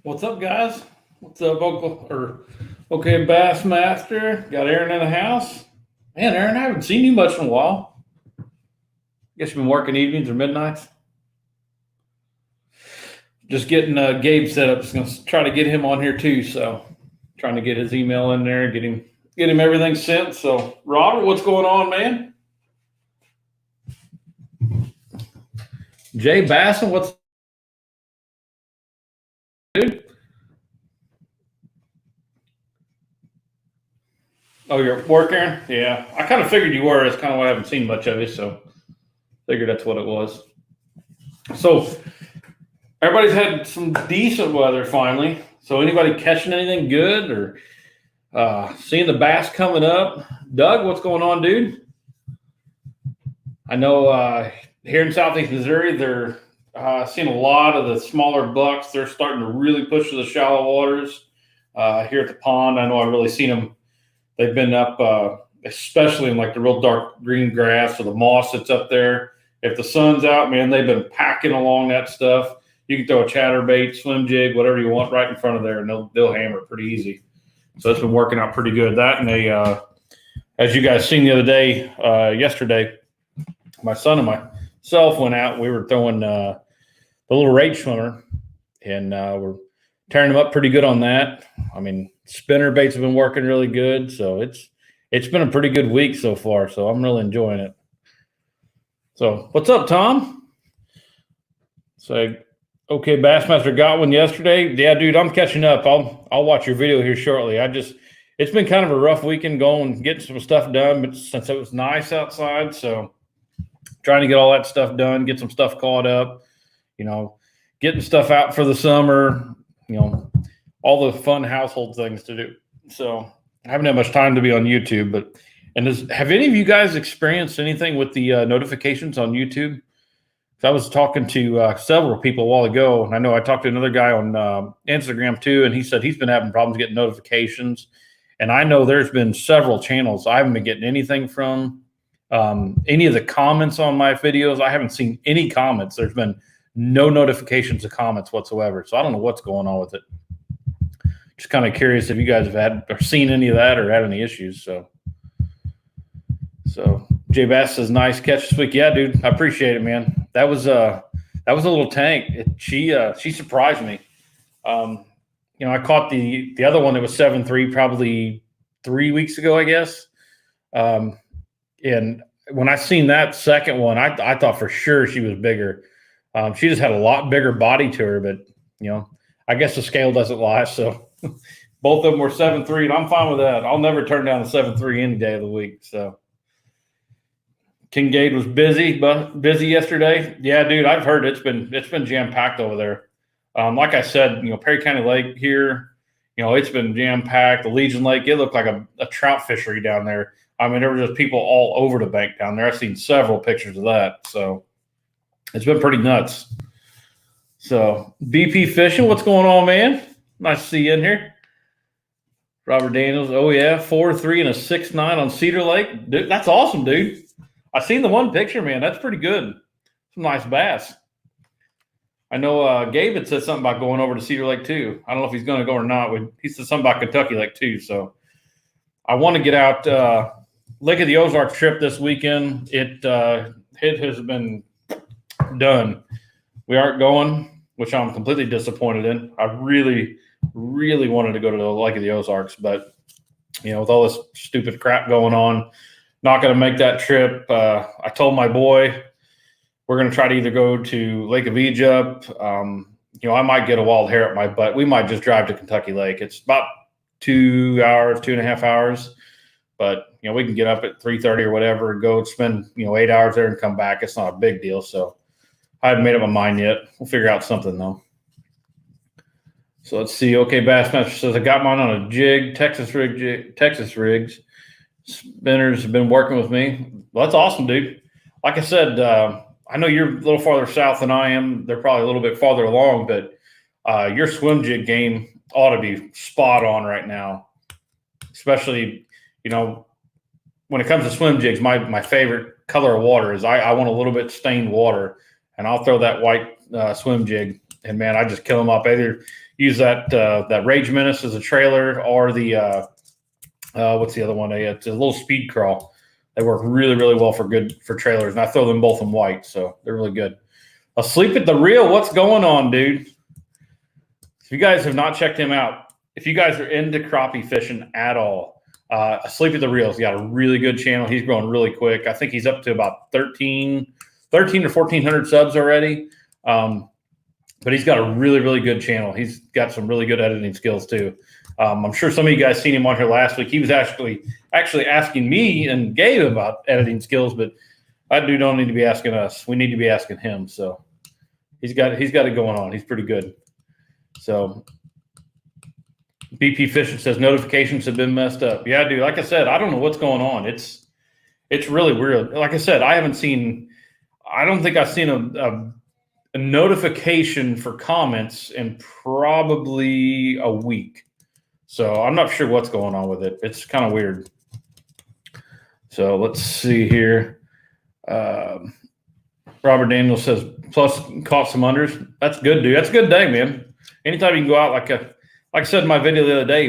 What's up, guys? What's up, okay, Bassmaster? Got Aaron in the house. Man, Aaron, I haven't seen you much in a while. Guess you've been working evenings or midnights. Just getting Gabe set up. Just gonna try to get him on here too. So, trying to get his email in there, get him everything sent. So, Robert, what's going on, man? Jay Basson, what's dude? Oh, you're working? Yeah, I kind of figured you were. It's kind of why I haven't seen much of you, so figured that's what it was. So everybody's had some decent weather finally. So anybody catching anything good or seeing the bass coming up? Doug, what's going on, dude? I know here in Southeast Missouri, they're seeing a lot of the smaller bucks. They're starting to really push to the shallow waters. Here at the pond, I know I've really seen them. They've been up, especially in like the real dark green grass or the moss that's up there. If the sun's out, man, they've been packing along that stuff. You can throw a chatterbait, swim jig, whatever you want right in front of there, and they'll hammer it pretty easy. So it's been working out pretty good. That and they, as you guys seen the other day, yesterday, my son and myself went out. We were throwing the little rate swimmer, and we're tearing them up pretty good on that. I mean, spinner baits have been working really good, so it's been a pretty good week so far. So I'm really enjoying it. So what's up, Tom? So okay, Bassmaster got one yesterday. Yeah, dude, I'm catching up. I'll watch your video here shortly. It's been kind of a rough weekend getting some stuff done, but since it was nice outside, so trying to get all that stuff done, get some stuff caught up, getting stuff out for the summer, all the fun household things to do. So I haven't had much time to be on YouTube, have any of you guys experienced anything with the notifications on YouTube? I was talking to several people a while ago, and I know I talked to another guy on Instagram too, and he said he's been having problems getting notifications. And I know there's been several channels I haven't been getting anything from. Any of the comments on my videos, I haven't seen any comments. There's been no notifications of comments whatsoever. So I don't know what's going on with it. Just kind of curious if you guys have had or seen any of that or had any issues. So Jay Bass says, nice catch this week. Yeah, dude, I appreciate it, man. That was a little tank. She surprised me. I caught the other one that was 7.3 probably 3 weeks ago, I guess. And when I seen that second one, I thought for sure she was bigger. She just had a lot bigger body to her, but I guess the scale doesn't lie. So both of them were 7.3, and I'm fine with that. I'll never turn down a 7.3 any day of the week. So King Gade was busy yesterday. Yeah, dude, I've heard it's been jam packed over there. Like I said, Perry County Lake here, it's been jam packed. The Legion Lake, it looked like a trout fishery down there. I mean, there were just people all over the bank down there. I've seen several pictures of that. So it's been pretty nuts. So BP Fishing, what's going on, man? Nice to see you in here. Robert Daniels, oh yeah, 4.3 and a 6.9 on Cedar Lake. Dude, that's awesome, dude. I seen the one picture, man. That's pretty good. Some nice bass. I know Gabe had said something about going over to Cedar Lake too. I don't know if he's going to go or not. He said something about Kentucky Lake too. So I want to get out. Lake of the Ozarks trip this weekend. It has been done. We aren't going, which I'm completely disappointed in. I really, really wanted to go to the Lake of the Ozarks, but with all this stupid crap going on, not going to make that trip. I told my boy we're going to try to either go to Lake of Egypt. I might get a wild hair at my butt. We might just drive to Kentucky Lake. It's about 2 hours, 2.5 hours. But, we can get up at 3:30 or whatever and go spend, 8 hours there and come back. It's not a big deal. So I haven't made up my mind yet. We'll figure out something, though. So let's see. Okay, Bassmaster says, I got mine on a jig, Texas rigs. Spinners have been working with me. Well, that's awesome, dude. Like I said, I know you're a little farther south than I am. They're probably a little bit farther along, but your swim jig game ought to be spot on right now. Especially, when it comes to swim jigs, my favorite color of water is I want a little bit stained water, and I'll throw that white swim jig And man, I just kill them up. I either use that Rage Menace as a trailer or the what's the other one? It's a little speed crawl. They work really, really well for trailers, and I throw them both in white, so they're really good. Asleep at the Reel, what's going on, dude? If you guys have not checked him out, if you guys are into crappie fishing at all, Asleep at the Reel, he's got a really good channel. He's growing really quick. I think he's up to about 13 to 1,400 subs already. But he's got a really, really good channel. He's got some really good editing skills too. I'm sure some of you guys seen him on here last week. He was actually asking me and Gabe about editing skills, but that dude don't need to be asking us. We need to be asking him. So he's got it going on. He's pretty good. So BP Fishing says notifications have been messed up. Yeah, dude. Like I said, I don't know what's going on. It's really weird. Like I said, I don't think I've seen a notification for comments in probably a week. So I'm not sure what's going on with it. It's kind of weird. So let's see here. Robert Daniels says, plus caught some unders. That's good, dude. That's a good day, man. Anytime you can go out, like I said in my video the other day,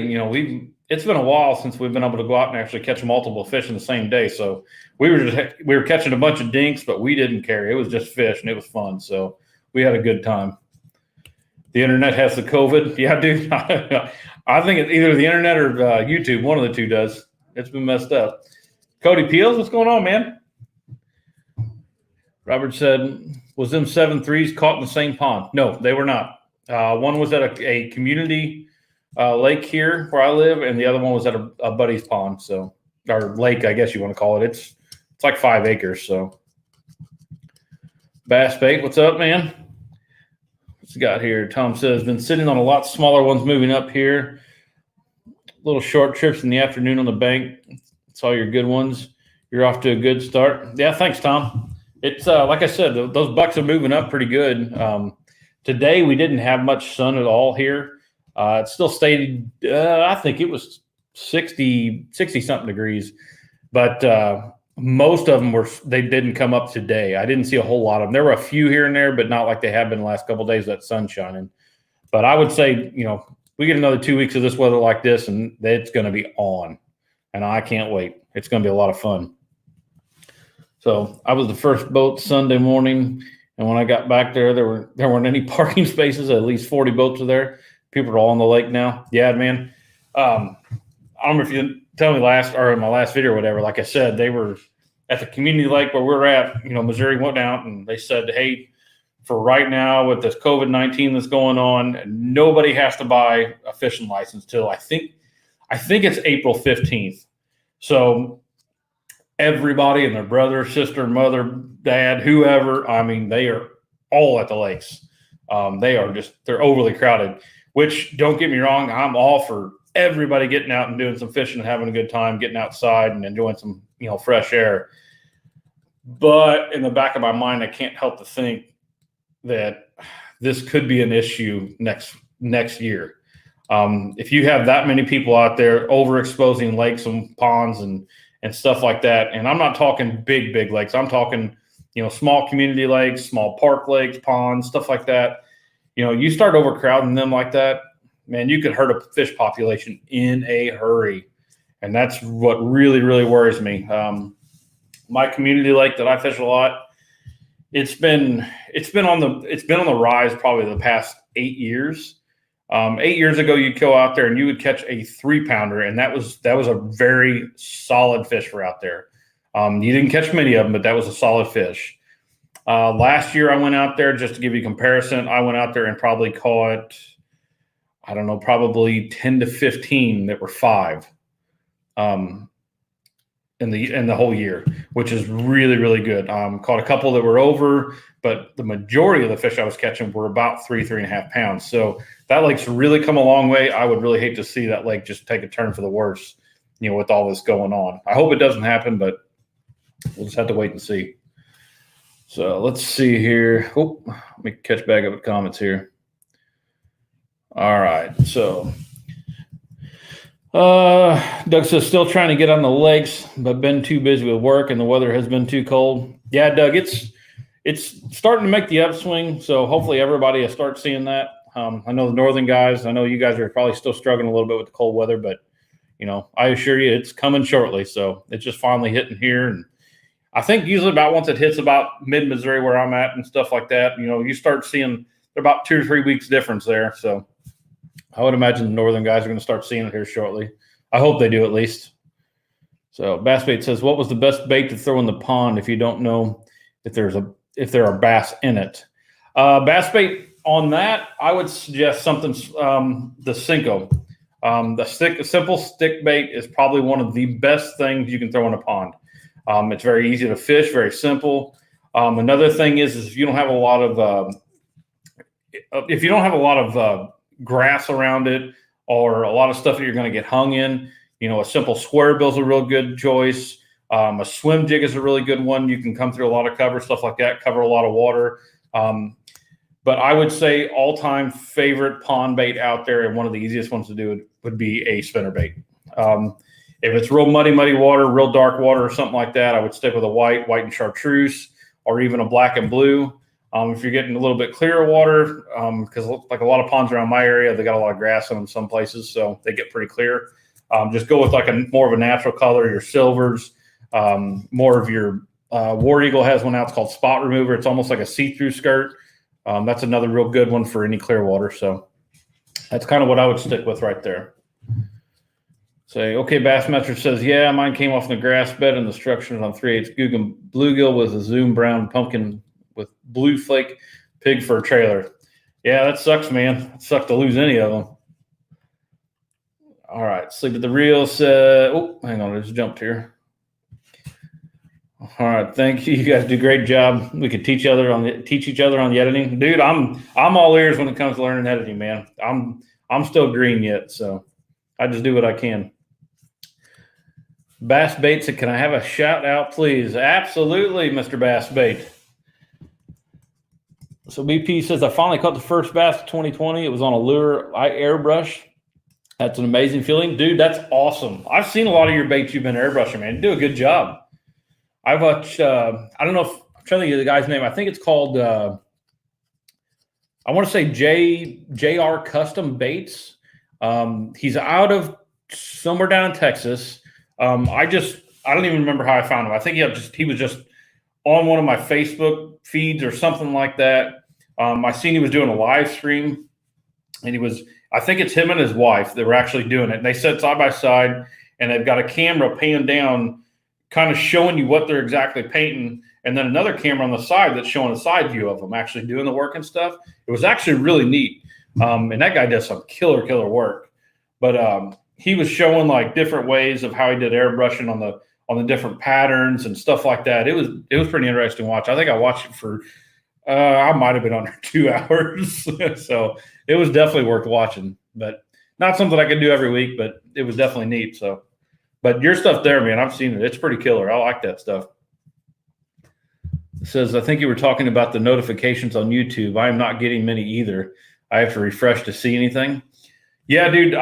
it's been a while since we've been able to go out and actually catch multiple fish in the same day. So we were catching a bunch of dinks, but we didn't care. It was just fish, and it was fun. So we had a good time. The internet has the COVID. Yeah, dude. I think it's either the internet or YouTube. One of the two does. It's been messed up. Cody Peels, what's going on, man? Robert said, was them 7.3s caught in the same pond? No, they were not. One was at a community lake here where I live, and the other one was at a buddy's pond, or lake, I guess you want to call it. It's like 5 acres. So, Bass Bait, what's up, man? What's he got here? Tom says, been sitting on a lot smaller ones moving up here. Little short trips in the afternoon on the bank. It's all your good ones. You're off to a good start. Yeah, thanks, Tom. It's like I said, those bucks are moving up pretty good. Today we didn't have much sun at all here. It still stayed, I think it was 60 something degrees, but most of them they didn't come up today. I didn't see a whole lot of them. There were a few here and there, but not like they have been the last couple of days that sun shining. But I would say, we get another 2 weeks of this weather like this, and it's going to be on. And I can't wait. It's going to be a lot of fun. So I was the first boat Sunday morning, and when I got back there weren't any parking spaces. At least 40 boats were there. People are all on the lake now. Yeah, man. I don't know if you didn't tell me in my last video or whatever. Like I said, they were at the community lake where we're at. Missouri went out and they said, hey, for right now with this COVID-19 that's going on, nobody has to buy a fishing license till I think it's April 15th. So everybody and their brother, sister, mother, dad, whoever, they are all at the lakes. They're overly crowded, which, don't get me wrong, I'm all for everybody getting out and doing some fishing and having a good time, getting outside and enjoying some, fresh air. But in the back of my mind, I can't help to think that this could be an issue next year. If you have that many people out there overexposing lakes and ponds and stuff like that, and I'm not talking big lakes, I'm talking, small community lakes, small park lakes, ponds, stuff like that. You start overcrowding them like that, man, you could hurt a fish population in a hurry. And that's what really, really worries me. My community lake that I fish a lot, it's been on the rise probably the past 8 years. 8 years ago, you'd go out there and you would catch a 3-pounder, and that was a very solid fish for out there. You didn't catch many of them, but that was a solid fish. Last year, I went out there, just to give you a comparison, I went out there and probably caught, I don't know, probably 10 to 15 that were 5 in the whole year, which is really, really good. Caught a couple that were over, but the majority of the fish I was catching were about 3.5 pounds. So that lake's really come a long way. I would really hate to see that lake just take a turn for the worse, with all this going on. I hope it doesn't happen, but we'll just have to wait and see. So let's see here. Oh, let me catch back up with comments here. All right. So Doug says, still trying to get on the lakes, but been too busy with work and the weather has been too cold. Yeah, Doug, it's it's starting to make the upswing. So hopefully everybody will start seeing that. I know the northern guys, I know you guys are probably still struggling a little bit with the cold weather, but I assure you it's coming shortly. So it's just finally hitting here. And I think usually about once it hits about mid-Missouri where I'm at and stuff like that, you start seeing about 2 or 3 weeks difference there. So I would imagine the northern guys are going to start seeing it here shortly. I hope they do at least. So Bass Bait says, what was the best bait to throw in the pond if you don't know if there are bass in it? Bass bait on that, I would suggest something, the Cinco. The simple stick bait is probably one of the best things you can throw in a pond. It's very easy to fish, very simple. Another thing is if you don't have a lot of grass around it or a lot of stuff that you're going to get hung in, a simple square bill is a real good choice. A swim jig is a really good one. You can come through a lot of cover, stuff like that, cover a lot of water. But I would say all-time favorite pond bait out there, and one of the easiest ones to do would be a spinner bait. If it's real muddy water, real dark water or something like that, I would stick with a white and chartreuse, or even a black and blue. If you're getting a little bit clearer water, because like a lot of ponds around my area, they got a lot of grass in them some places, so they get pretty clear. Just go with like more of a natural color, your silvers, more of your War Eagle has one out. It's called Spot Remover. It's almost like a see-through skirt. That's another real good one for any clear water. So that's kind of what I would stick with right there. Say, okay, Bassmaster says, yeah, mine came off in the grass bed and the structure is on 3/8 Guggen bluegill with a Zoom brown pumpkin with blue flake pig for a trailer. Yeah, that sucks, man. It sucks to lose any of them. All right, Sleep at the Reel said, oh, hang on, I just jumped here. All right, thank you. You guys do a great job. We could teach each other on the editing, dude. I'm all ears when it comes to learning editing, man. I'm still green yet, so I just do what I can. Bass Bait said, can I have a shout out, please? Absolutely, Mr. Bass Bait. So BP says, I finally caught the first bass of 2020. It was on a lure I airbrush. That's an amazing feeling, dude. That's awesome. I've seen a lot of your baits you've been airbrushing, man. You do a good job. I've watched, I don't know if I'm trying to think of the guy's name. I think it's called, I want to say JR Custom Baits. He's out of somewhere down in Texas. I don't even remember how I found him. I think he was just on one of my Facebook feeds or something like that. I seen he was doing a live stream, and I think it's him and his wife that were actually doing it. And they sit side by side, and they've got a camera panned down, kind of showing you what they're exactly painting, and then another camera on the side that's showing a side view of them actually doing the work and stuff. It was actually really neat. And that guy does some killer work. But he was showing like different ways of how he did airbrushing on the different patterns and stuff like that. It was pretty interesting to watch. I think I watched it for I might have been under 2 hours. So it was definitely worth watching, but not something I could do every week, but it was definitely neat. So, but your stuff there, man, I've seen it. It's pretty killer. I like that stuff. It says, I think you were talking about the notifications on YouTube. I am not getting many either. I have to refresh to see anything. Yeah, dude,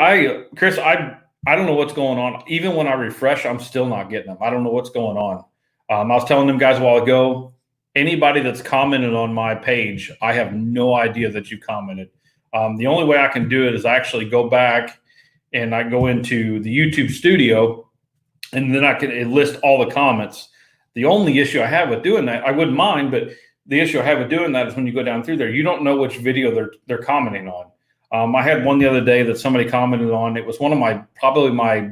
Chris, I don't know what's going on. Even when I refresh, I'm still not getting them. I don't know what's going on. I was telling them guys a while ago, anybody that's commented on my page, I have no idea that you commented. The only way I can do it is I actually go back and I go into the YouTube studio, and then I can list all the comments. The only issue I have with doing that, I wouldn't mind, but the issue I have with doing that is when you go down through there, you don't know which video they're commenting on. I had one the other day that somebody commented on. It was one of probably my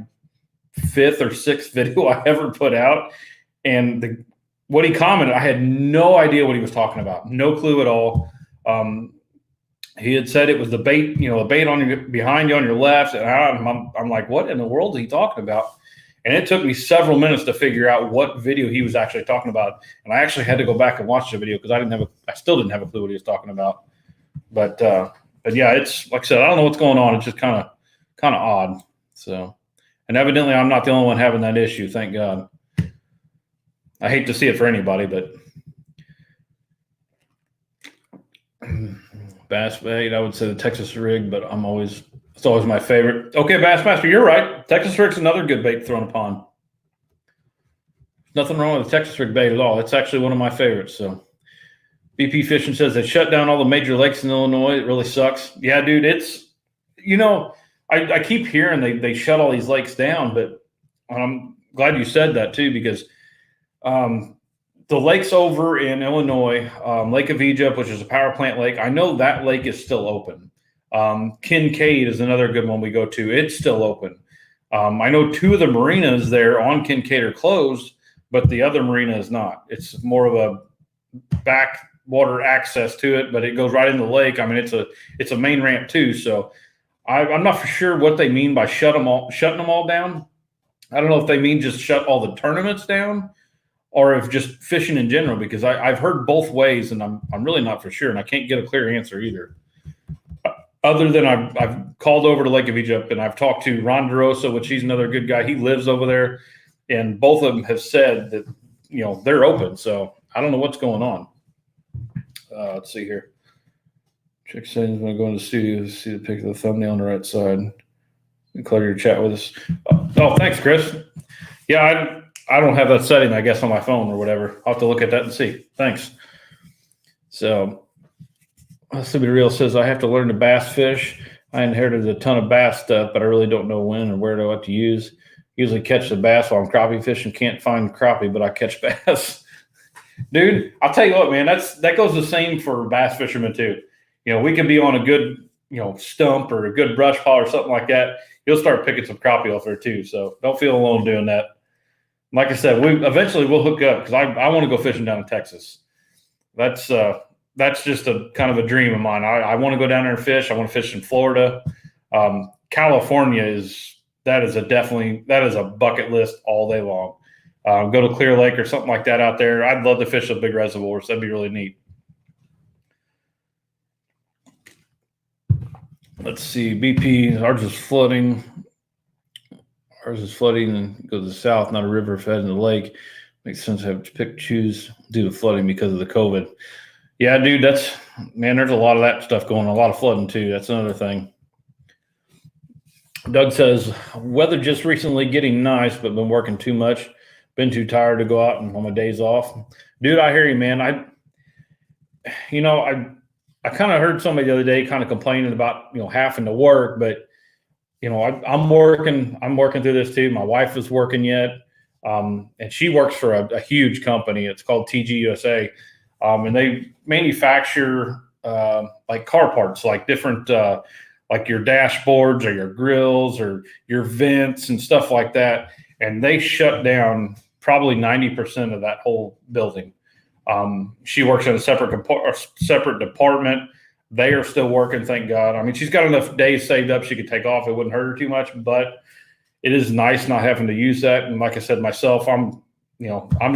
5th or 6th video I ever put out. And what he commented, I had no idea what he was talking about. No clue at all. He had said it was the bait, the bait behind you on your left. And I'm like, what in the world is he talking about? And it took me several minutes to figure out what video he was actually talking about. And I actually had to go back and watch the video because I still didn't have a clue what he was talking about. But yeah, it's like I said, I don't know what's going on. It's just kind of odd. So, and evidently I'm not the only one having that issue. Thank God. I hate to see it for anybody, but Bass Bait, I would say the Texas rig, but it's always my favorite. Okay, Bassmaster, you're right. Texas rig's another good bait to throw in a pond. Nothing wrong with the Texas rig bait at all. It's actually one of my favorites. So, BP Fishing says they shut down all the major lakes in Illinois. It really sucks. Yeah, dude, it's, I keep hearing they shut all these lakes down, but I'm glad you said that too, because the lakes over in Illinois, Lake of Egypt, which is a power plant lake, I know that lake is still open. Kincaid is another good one we go to. It's still open. I know 2 of the marinas there on Kincaid are closed, but the other marina is not. It's more of a backwater access to it, but it goes right in the lake. I mean, it's a main ramp too. So I'm not for sure what they mean by shutting them all down. I don't know if they mean just shut all the tournaments down, or if just fishing in general, because I've heard both ways, and I'm really not for sure, and I can't get a clear answer either. Other than I've called over to Lake of Egypt, and I've talked to Ron DeRosa, which he's another good guy. He lives over there, and both of them have said that they're open. So I don't know what's going on. Let's see here. Chick settings when I go into the studio, see the pic of the thumbnail on the right side. Clutter your chat with us. Oh, thanks, Chris. Yeah, I don't have that setting, I guess, on my phone or whatever. I'll have to look at that and see. Thanks. So, Somebody Real says, I have to learn to bass fish. I inherited a ton of bass stuff, but I really don't know when or where to what to use. Usually catch the bass while I'm crappie fishing. Can't find crappie, but I catch bass. Dude, I'll tell you what, man, that goes the same for bass fishermen too. We can be on a good, stump or a good brush pile or something like that. You'll start picking some crappie off there too. So don't feel alone doing that. Like I said, we'll hook up, because I want to go fishing down in Texas. That's just a kind of a dream of mine. I want to go down there and fish. I want to fish in Florida. California is a bucket list all day long. Go to Clear Lake or something like that out there. I'd love to fish a big reservoirs. That'd be really neat. Let's see. BP, ours is flooding. Ours is flooding and goes to the south, not a river fed in the lake. Makes sense to have to choose due to flooding because of the COVID. Yeah, dude, there's a lot of that stuff going on, a lot of flooding too. That's another thing. Doug says, weather just recently getting nice, but been working too much. Been too tired to go out on my days off. Dude, I hear you, man. I kind of heard somebody the other day kind of complaining about, having to work, but I'm working through this too. My wife is working yet. And she works for a huge company. It's called TG USA. And they manufacture like car parts, like different, like your dashboards or your grills or your vents and stuff like that. And they shut down probably 90% of that whole building. She works in a separate department. They are still working, thank God. I mean, she's got enough days saved up she could take off. It wouldn't hurt her too much, but it is nice not having to use that. And like I said, myself, I'm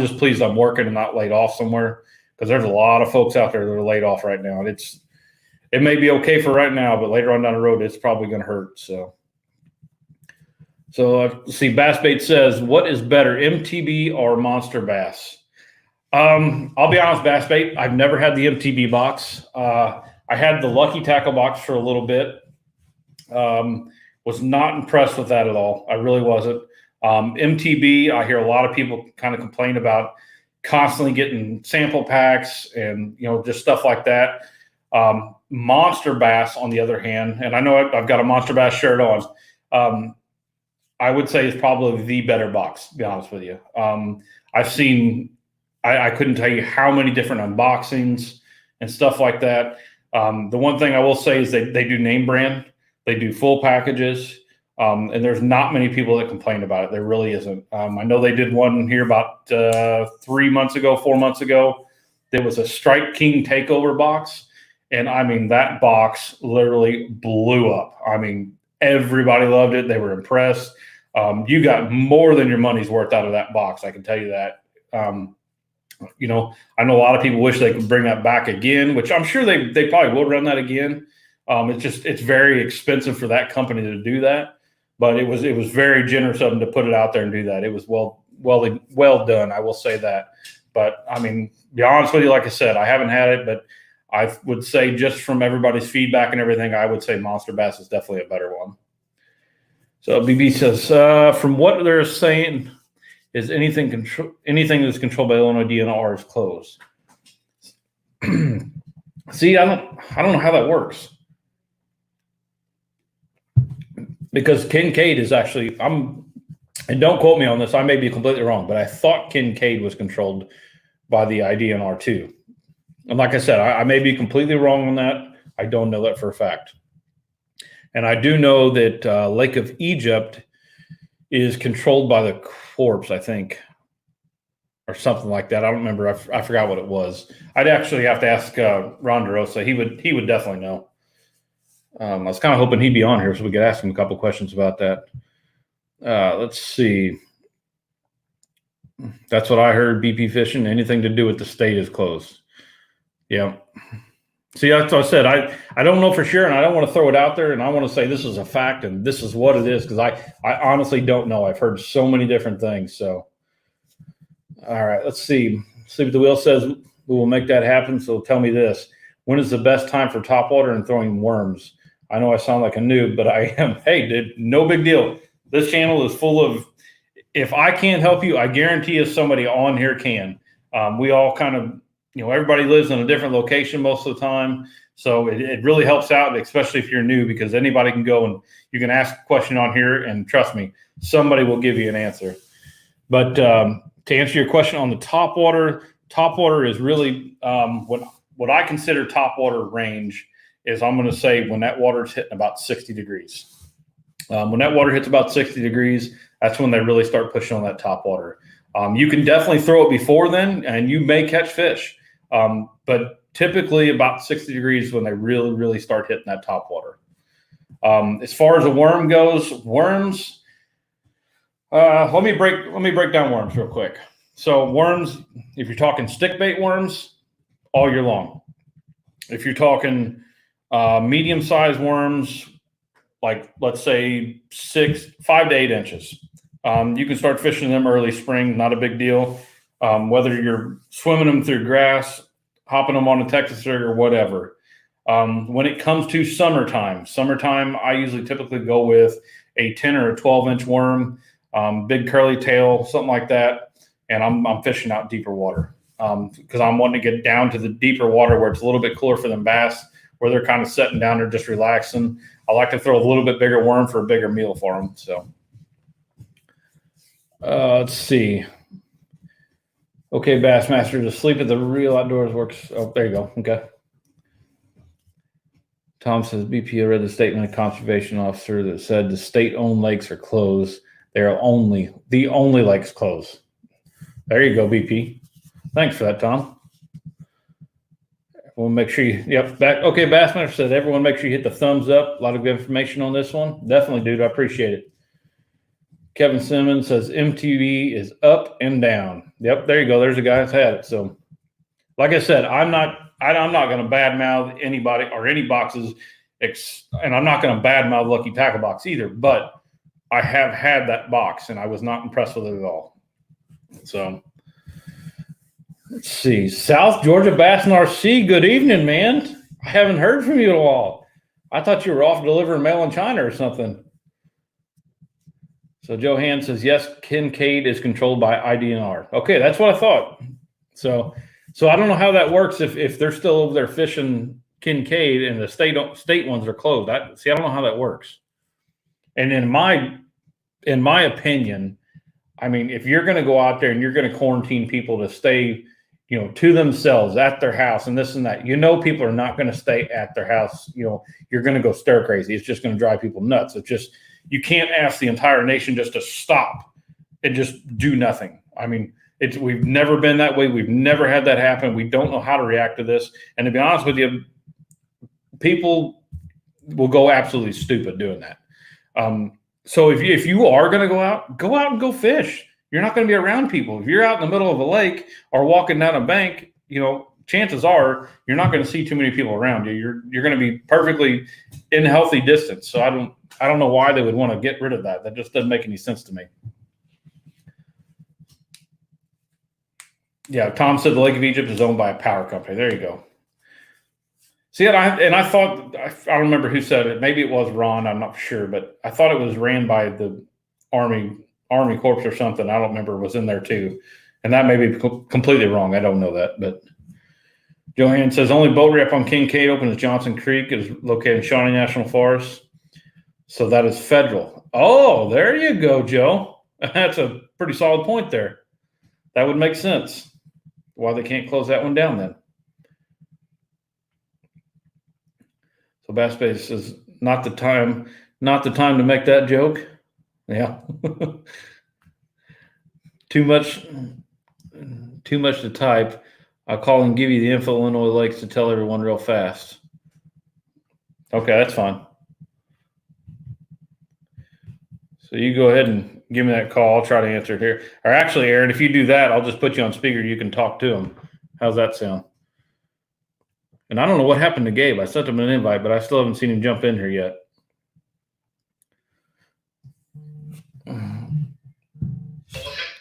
just pleased I'm working and not laid off somewhere, because there's a lot of folks out there that are laid off right now. And it may be okay for right now, but later on down the road, it's probably going to hurt. So let's see. Bass Bait says, what is better, MTB or Monster Bass? I'll be honest, Bass Bait, I've never had the MTB box. I had the Lucky Tackle box for a little bit. Was not impressed with that at all. I really wasn't. MTB, I hear a lot of people kind of complain about constantly getting sample packs and, just stuff like that. Monster Bass, on the other hand, and I know I've got a Monster Bass shirt on, I would say is probably the better box, to be honest with you. I've seen, I couldn't tell you how many different unboxings and stuff like that. The one thing I will say is they do name brand. They do full packages, and there's not many people that complain about it. There really isn't. I know they did one here about 4 months ago. There was a Strike King Takeover box, and I mean, that box literally blew up. I mean, everybody loved it. They were impressed. You got more than your money's worth out of that box, I can tell you that. I know a lot of people wish they could bring that back again, which I'm sure they probably will run that again. It's very expensive for that company to do that, but it was very generous of them to put it out there and do that. It was well done, I will say that. But I mean, to be honest with you, like I said, I haven't had it, but I would say just from everybody's feedback and everything, I would say Monster Bass is definitely a better one. So BB says, from what they're saying, is anything that's controlled by Illinois DNR is closed. See, I don't know how that works. Because Kincaid is actually, and don't quote me on this, I may be completely wrong, but I thought Kincaid was controlled by the IDNR too. And like I said, I may be completely wrong on that. I don't know that for a fact. And I do know that Lake of Egypt is controlled by the corpse, I think, or something like that. I don't remember. I forgot what it was. I'd actually have to ask Ron DeRosa. He would definitely know. I was kind of hoping he'd be on here so we could ask him a couple questions about that. Let's see. That's what I heard. BP fishing, anything to do with the state is closed. Yeah. See, that's what I said. I don't know for sure, and I don't want to throw it out there, and I want to say this is a fact and this is what it is, because I honestly don't know. I've heard so many different things. So, all right, let's see. Sleep at the Wheel says we will make that happen. So tell me this. When is the best time for topwater and throwing worms? I know I sound like a noob, but I am. Hey, dude, no big deal. This channel is full of, if I can't help you, I guarantee you somebody on here can. We all kind of, everybody lives in a different location most of the time. So it really helps out, especially if you're new, because anybody can go and you can ask a question on here, and trust me, somebody will give you an answer. But to answer your question on the topwater is really what I consider topwater range is, I'm going to say when that water is hitting about 60 degrees. When that water hits about 60 degrees, that's when they really start pushing on that topwater. You can definitely throw it before then, and you may catch fish. But typically about 60 degrees when they really, really start hitting that topwater. As far as a worm goes, worms, let me break down worms real quick. So worms, if you're talking stick bait worms, all year long. If you're talking medium-sized worms, like let's say 5 to 8 inches, you can start fishing them early spring, not a big deal. Whether you're swimming them through grass, hopping them on a Texas rig or whatever. When it comes to summertime, I usually typically go with a 10 or a 12-inch worm, big curly tail, something like that. And I'm fishing out deeper water because I'm wanting to get down to the deeper water where it's a little bit cooler for them bass, where they're kind of sitting down there just relaxing. I like to throw a little bit bigger worm for a bigger meal for them. So let's see. Okay, Bassmaster, to sleep at the real outdoors works. Oh, there you go. Okay. Tom says, BP, I read the statement of conservation officer that said the state-owned lakes are closed. They are the only lakes closed. There you go, BP. Thanks for that, Tom. We'll make sure you, okay, Bassmaster said, everyone make sure you hit the thumbs up. A lot of good information on this one. Definitely, dude. I appreciate it. Kevin Simmons says MTV is up and down. Yep, there you go. There's a guy that's had it. So, like I said, I'm not going to badmouth anybody or any boxes, and I'm not going to badmouth Lucky Tackle Box either. But I have had that box, and I was not impressed with it at all. So, let's see. South Georgia Bass and RC. Good evening, man. I haven't heard from you at all. I thought you were off delivering mail in China or something. So Johan says, yes, Kincaid is controlled by IDNR. Okay, that's what I thought. So I don't know how that works if they're still over there fishing Kincaid and the state ones are closed. I don't know how that works. And in my opinion, I mean, if you're going to go out there and you're going to quarantine people to stay, to themselves at their house and this and that, people are not going to stay at their house. You're going to go stir crazy. It's just going to drive people nuts. It's just, you can't ask the entire nation just to stop and just do nothing. I mean, we've never been that way. We've never had that happen. We don't know how to react to this. And to be honest with you, people will go absolutely stupid doing that. So if you are going to go out and go fish. You're not going to be around people. If you're out in the middle of a lake or walking down a bank, chances are you're not going to see too many people around you. You're going to be perfectly in healthy distance. So I don't know why they would want to get rid of that. That just doesn't make any sense to me. Yeah, Tom said the Lake of Egypt is owned by a power company. There you go. See, I thought, I don't remember who said it. Maybe it was Ron. I'm not sure, but I thought it was ran by the Army Corps or something. I don't remember. It was in there too, and that may be completely wrong. I don't know that, but Joanne says only boat ramp on Kincaid open is Johnson Creek. It is located in Shawnee National Forest. So that is federal. Oh, there you go, Joe. That's a pretty solid point there. That would make sense. Why they can't close that one down then. So Bass Base says not the time to make that joke. Yeah. Too much to type. I'll call and give you the info Illinois Lakes to tell everyone real fast. Okay, that's fine. So you go ahead and give me that call. I'll try to answer it here. Or actually, Aaron, if you do that, I'll just put you on speaker. You can talk to him. How's that sound? And I don't know what happened to Gabe. I sent him an invite, but I still haven't seen him jump in here yet.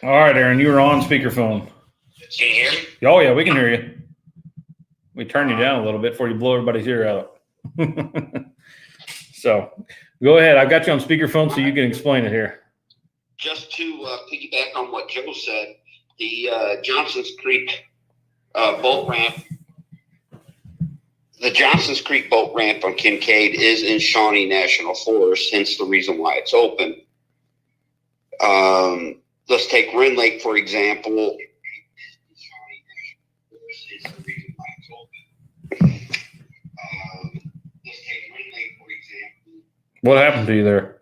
All right, Aaron, you were on speakerphone. Can you hear me? Oh, yeah, we can hear you. We turn you down a little bit before you blow everybody's ear out. So go ahead. I've got you on speakerphone so you can explain it here. Just to piggyback on what Joe said, the Johnson's Creek boat ramp, the Johnson's Creek boat ramp on Kincaid is in Shawnee National Forest, hence the reason why it's open. Let's take Wren Lake, for example. What happened to you there?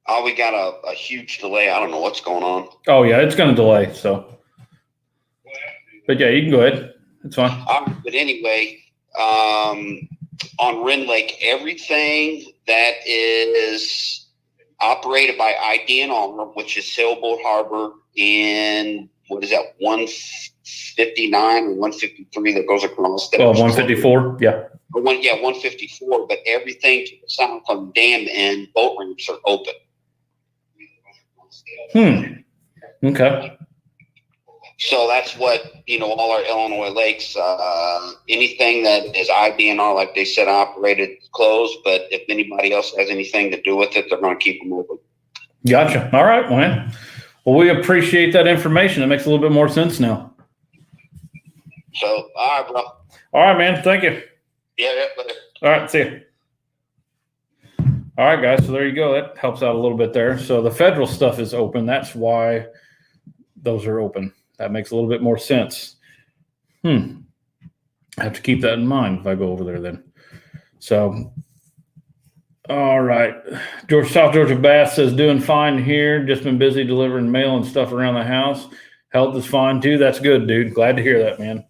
Oh, we got a huge delay. I don't know what's going on. Oh, yeah, it's going to delay. So, but yeah, you can go ahead. It's fine. But anyway, on Wren Lake, everything that is operated by IDNR, which is Sailboat Harbor in, what is that, 159 or 153 that goes across. That 154, yeah. 154, but everything to the south on the dam end, boat ramps are open. Okay. So that's what, all our Illinois lakes, anything that is IDNR, like they said, operated, closed. But if anybody else has anything to do with it, they're going to keep them open. Gotcha. All right, man. Well, we appreciate that information. It makes a little bit more sense now. So, all right, bro. All right, man. Thank you. Yeah. Later. All right. See you. All right, guys. So there you go. That helps out a little bit there. So the federal stuff is open. That's why those are open. That makes a little bit more sense. I have to keep that in mind if I go over there then. So, all right. South Georgia Bass says, doing fine here. Just been busy delivering mail and stuff around the house. Health is fine too. That's good, dude. Glad to hear that, man.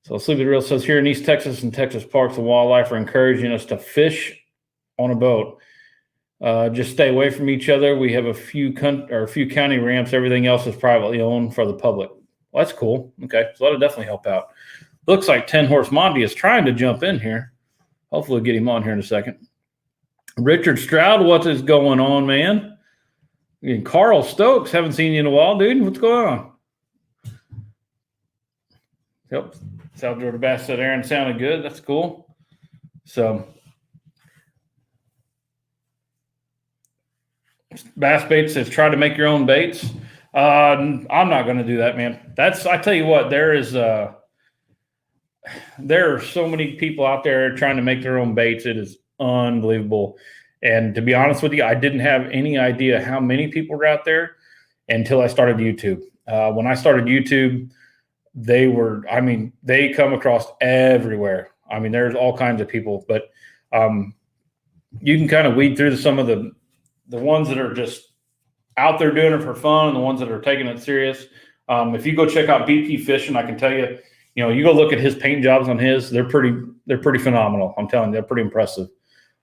So Sleepy Real says, here in East Texas and Texas Parks and Wildlife are encouraging us to fish on a boat. Just stay away from each other. We have a few county ramps. Everything else is privately owned for the public. Well, that's cool. Okay, so that'll definitely help out. Looks like 10 Horse Monty is trying to jump in here. Hopefully we'll get him on here in a second. Richard Stroud, what is going on, man? And Carl Stokes, haven't seen you in a while, dude. What's going on? Yep. South Georgia Bass said Aaron sounded good. That's cool. So Bass Bait says try to make your own baits. I'm not going to do that, man. I tell you what, there are so many people out there trying to make their own baits. It is unbelievable. And to be honest with you, I didn't have any idea how many people were out there until I started YouTube. When I started YouTube, they come across everywhere. I mean, there's all kinds of people, but you can kind of weed through some of the ones that are just out there doing it for fun and the ones that are taking it serious. If you go check out BP Fishing, I can tell you, you go look at his paint jobs on his, they're pretty phenomenal. I'm telling you, they're pretty impressive.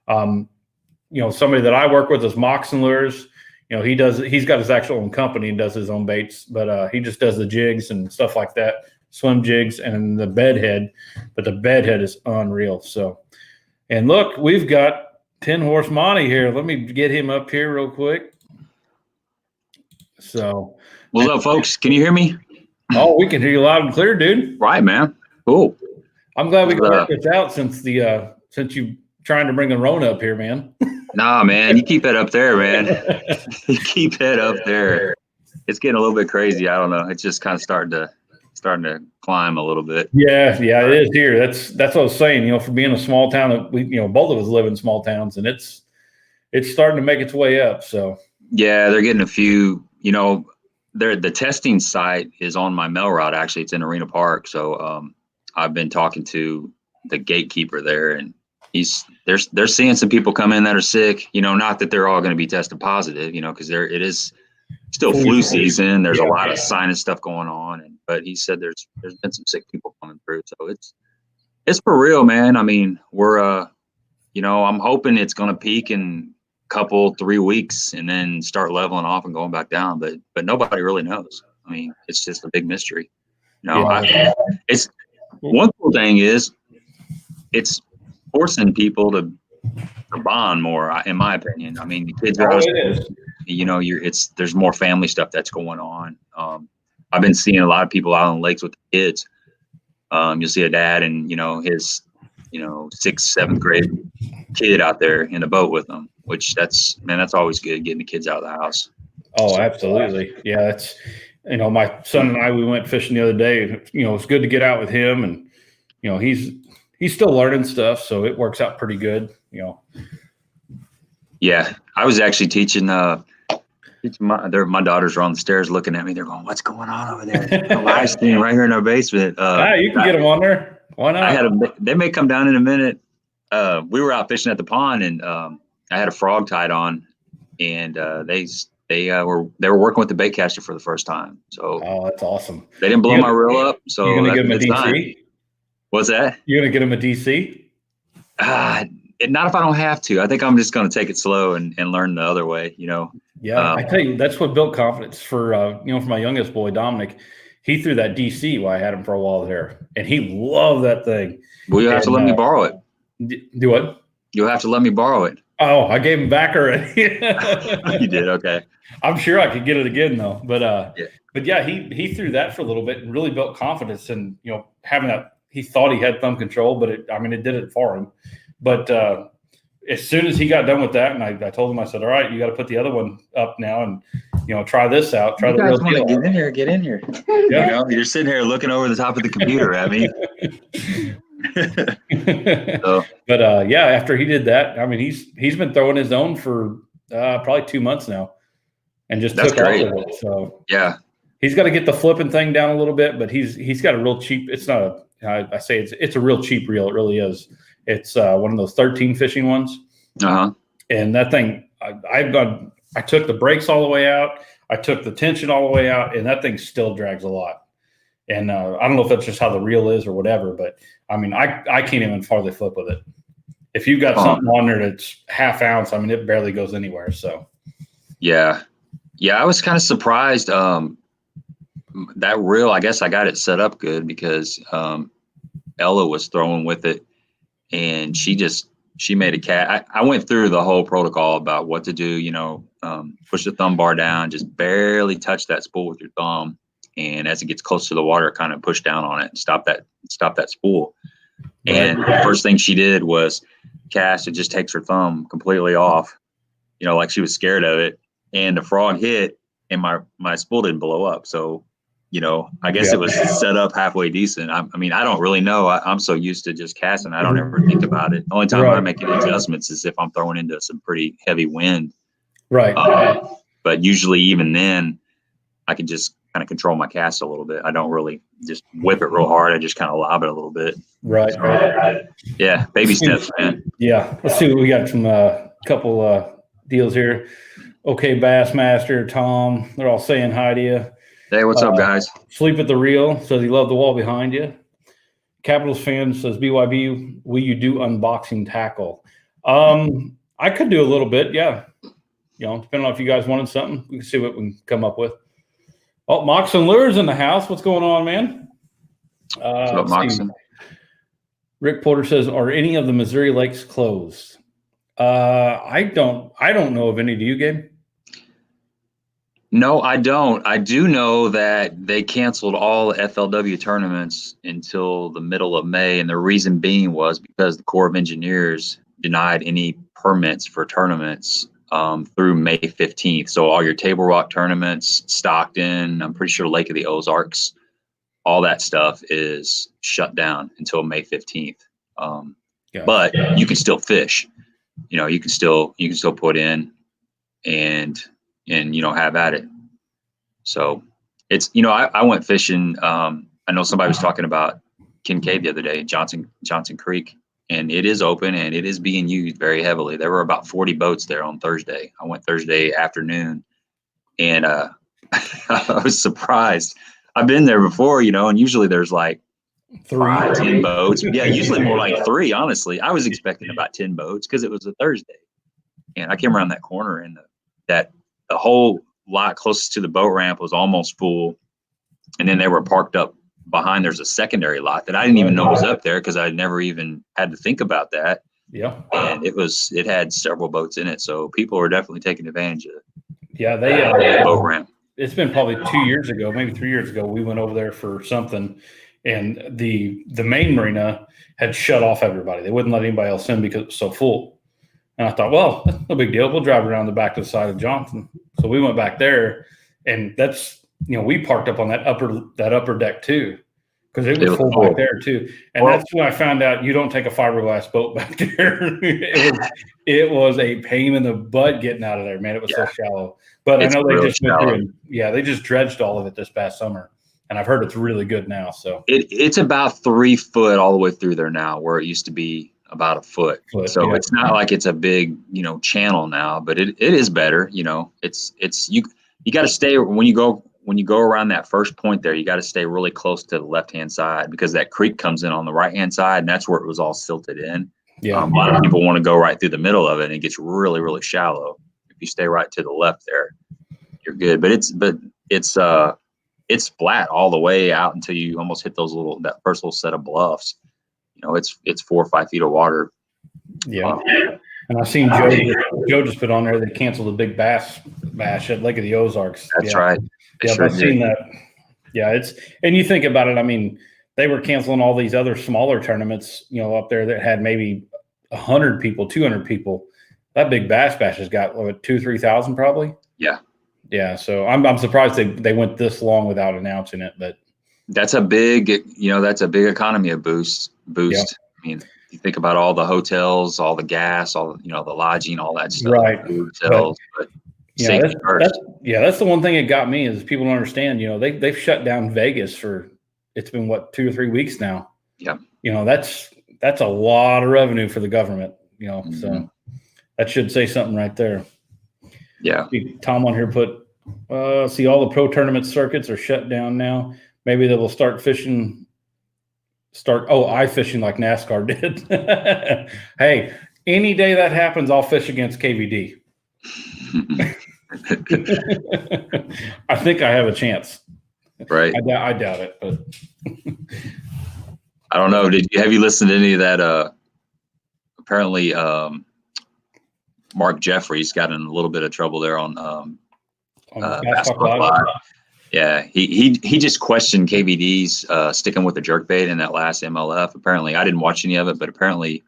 Somebody that I work with is Moxon Lures. He's got his actual own company and does his own baits, but he just does the jigs and stuff like that, swim jigs and the bed head. But the bed head is unreal. So, and look, we've got 10 Horse Monty here. Let me get him up here real quick. So, what's up, folks? Can you hear me? Oh, we can hear you loud and clear, dude. Right, man. Cool. I'm glad we got this out since you trying to bring the Rona up here, man. Nah, man, you keep it up there, man. You keep it up there. It's getting a little bit crazy. I don't know. It's just kind of starting to starting to climb a little bit. Yeah, it is here. That's what I was saying. You know, for being a small town, we, you know, both of us live in small towns, and it's starting to make its way up. So Yeah, they're getting a few. You know, the testing site is on my mail route. Actually, it's in Arena Park. So I've been talking to the gatekeeper there, and they're seeing some people come in that are sick. You know, not that they're all going to be tested positive. You know, because it is still flu season. There's a lot of sinus stuff going on, but he said there's been some sick people coming through. So it's for real, man. I mean, we're you know, I'm hoping it's going to peak in a couple 3 weeks and then start leveling off and going back down. But nobody really knows. I mean, it's just a big mystery. You know, it's one cool thing is it's forcing people to bond more, in my opinion. I mean, the kids are out of school. You know, there's more family stuff that's going on. I've been seeing a lot of people out on the lakes with the kids. You'll see a dad and, you know, his, you know, 6th, 7th grade kid out there in a boat with them, which that's always good, getting the kids out of the house. Oh, absolutely. Yeah. It's, you know, my son and I, we went fishing the other day. You know, it's good to get out with him, and, you know, he's still learning stuff, so it works out pretty good, you know. Yeah. I was actually teaching my daughters are on the stairs looking at me. They're going, "What's going on over there?" A live stream right here in our basement. You can get them on there. Why not? They may come down in a minute. We were out fishing at the pond, and I had a frog tied on, and they were working with the bait caster for the first time. So that's awesome. They didn't blow my reel up. So you're gonna get them a DC? Time. What's that? You're gonna get them a DC? Not if I don't have to. I think I'm just gonna take it slow and learn the other way. You know. Yeah, I tell you, that's what built confidence for you know, for my youngest boy Dominic. He threw that DC while I had him for a while there, and he loved that thing. Well, you have to let me borrow it. Do what? You'll have to let me borrow it. Oh, I gave him back already. You did? Okay. I'm sure I could get it again though. But yeah, he threw that for a little bit and really built confidence, and, you know, having that, he thought he had thumb control, but it did it for him. But as soon as he got done with that, and I told him, I said, "All right, you got to put the other one up now, and, you know, try this out. Try the real deal." Get in here. Yeah. You know, you're sitting here looking over the top of the computer at me. But yeah, after he did that, I mean, he's been throwing his own for probably 2 months now, and just took off with it. So yeah, he's got to get the flipping thing down a little bit, but he's got a real cheap. It's not I say it's a real cheap reel. It really is. It's one of those 13 fishing ones. And that thing, I took the brakes all the way out. I took the tension all the way out, and that thing still drags a lot. And I don't know if that's just how the reel is or whatever, but I mean, I can't even hardly flip with it. If you've got something on there that's half ounce, I mean, it barely goes anywhere. So yeah, I was kind of surprised. That reel, I guess I got it set up good because Ella was throwing with it, and she made a cat. I went through the whole protocol about what to do, you know, push the thumb bar down, just barely touch that spool with your thumb. And as it gets close to the water, kind of push down on it and stop that spool. And the first thing she did was cast. It just takes her thumb completely off, you know, like she was scared of it. And the frog hit, and my spool didn't blow up. So, you know, I guess it was set up halfway decent. I mean, I don't really know. I'm so used to just casting, I don't ever think about it. The only time I make any adjustments is if I'm throwing into some pretty heavy wind. Right. But usually even then, I can just kind of control my cast a little bit. I don't really just whip it real hard. I just kind of lob it a little bit. Right. So, yeah, baby steps, man. Yeah. Let's see. We got some couple deals here. Okay, Bassmaster, Tom, they're all saying hi to you. Hey, what's up, guys? Sleep at the Reel says he loved the wall behind you. Capitals fan says, BYB, will you do unboxing tackle? I could do a little bit, yeah. You know, depending on if you guys wanted something, we can see what we can come up with. Oh, Moxon Lures in the house. What's going on, man? What's up, Moxon? Rick Porter says, are any of the Missouri lakes closed? I don't know of any. Do you, Gabe? No, I don't. I do know that they canceled all FLW tournaments until the middle of May, and the reason being was because the Corps of Engineers denied any permits for tournaments through May 15th. So all your Table Rock tournaments, Stockton, I'm pretty sure Lake of the Ozarks, all that stuff is shut down until May 15th. Yeah. But you can still fish. You can still put in and have at it. So it's I went fishing. I know somebody was talking about Kincaid the other day, Johnson Creek, and it is open and it is being used very heavily. There were about 40 boats there on Thursday. I went Thursday afternoon, and I was surprised. I've been there before, and usually there's like 5, 10 boats. Yeah, usually more like 3, honestly. I was expecting about 10 boats because it was a Thursday. And I came around that corner, and the whole lot closest to the boat ramp was almost full. And then they were parked up behind. There's a secondary lot that I didn't even know was up there because I never even had to think about that. Yeah. And it had several boats in it. So people were definitely taking advantage of it. Yeah, they boat ramp. It's been probably 2 years ago, maybe 3 years ago. We went over there for something, and the main marina had shut off everybody. They wouldn't let anybody else in because it was so full. And I thought, well, that's no big deal. We'll drive around the back to the side of Johnson. So we went back there, and that's we parked up on that upper deck too, because it was full back there too. And that's when I found out you don't take a fiberglass boat back there. it was a pain in the butt getting out of there, man. It was so shallow. But I know they just went through and they just dredged all of it this past summer, and I've heard it's really good now. So it's about 3 foot all the way through there now, where it used to be about a foot. So it's not like it's a big channel now, but it is better. It's you got to stay when you go around that first point there. You got to stay really close to the left hand side, because that creek comes in on the right hand side, and that's where it was all silted in. A lot of people want to go right through the middle of it, and it gets really, really shallow. If you stay right to the left there, you're good. But it's flat all the way out until you almost hit that first little set of bluffs. It's 4 or 5 feet of water. Yeah. And I've seen Joe just put on there, they canceled the big bass bash at Lake of the Ozarks. That's right. I've seen that. Yeah, and you think about it, I mean, they were canceling all these other smaller tournaments, up there that had maybe 100 people, 200 people. That big bass bash has got 2,000-3,000 probably. Yeah. Yeah. So I'm surprised they went this long without announcing it, but that's a big economy boost. Yeah. I mean, you think about all the hotels, all the gas, all the lodging, all that stuff. Right. Hotels, but safety first. That's the one thing that got me is people don't understand. They've shut down Vegas for it's been 2 or 3 weeks now. Yeah. That's a lot of revenue for the government. Mm-hmm. So that should say something right there. Yeah. Tom on here put see all the pro tournament circuits are shut down now. Maybe they will start fishing. Fishing like NASCAR did. Hey, any day that happens, I'll fish against KVD. I think I have a chance. Right. I doubt it, but I don't know. Have you listened to any of that? Apparently, Mark Jeffries got in a little bit of trouble there on Basketball Live. Yeah, he just questioned KVD's sticking with the jerkbait in that last MLF. Apparently, I didn't watch any of it, but apparently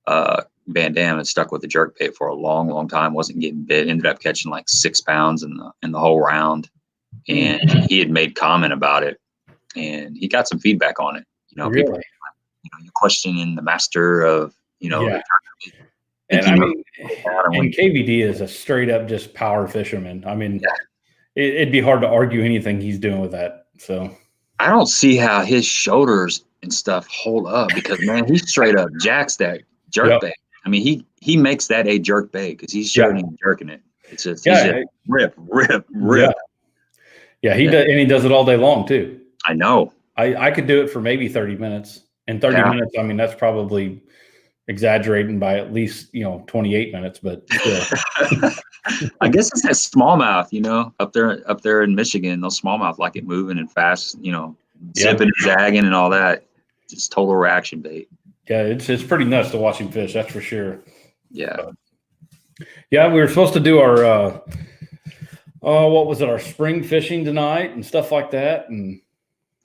Van Dam had stuck with the jerkbait for a long, long time, wasn't getting bit, ended up catching like 6 pounds in the whole round. And he had made comment about it, and he got some feedback on it. Really? People, you're questioning the master of, yeah. And KVD is a straight up just power fisherman. I mean, it'd be hard to argue anything he's doing with that. So I don't see how his shoulders and stuff hold up, because man, he straight up jacks that jerk bait. I mean, he makes that a jerk bait because he's jerking it. It's just, he's just rip. Yeah, he does, and he does it all day long too. I know. I could do it for maybe 30 minutes. And 30 minutes, I mean, that's probably exaggerating by at least 28 minutes, but still. I guess it's that smallmouth, up there in Michigan. Those smallmouth like it moving and fast, zipping and zagging and all that. Just total reaction bait. Yeah, it's pretty nuts to watch him fish. That's for sure. Yeah. We were supposed to do our what was it? Our spring fishing tonight and stuff like that, and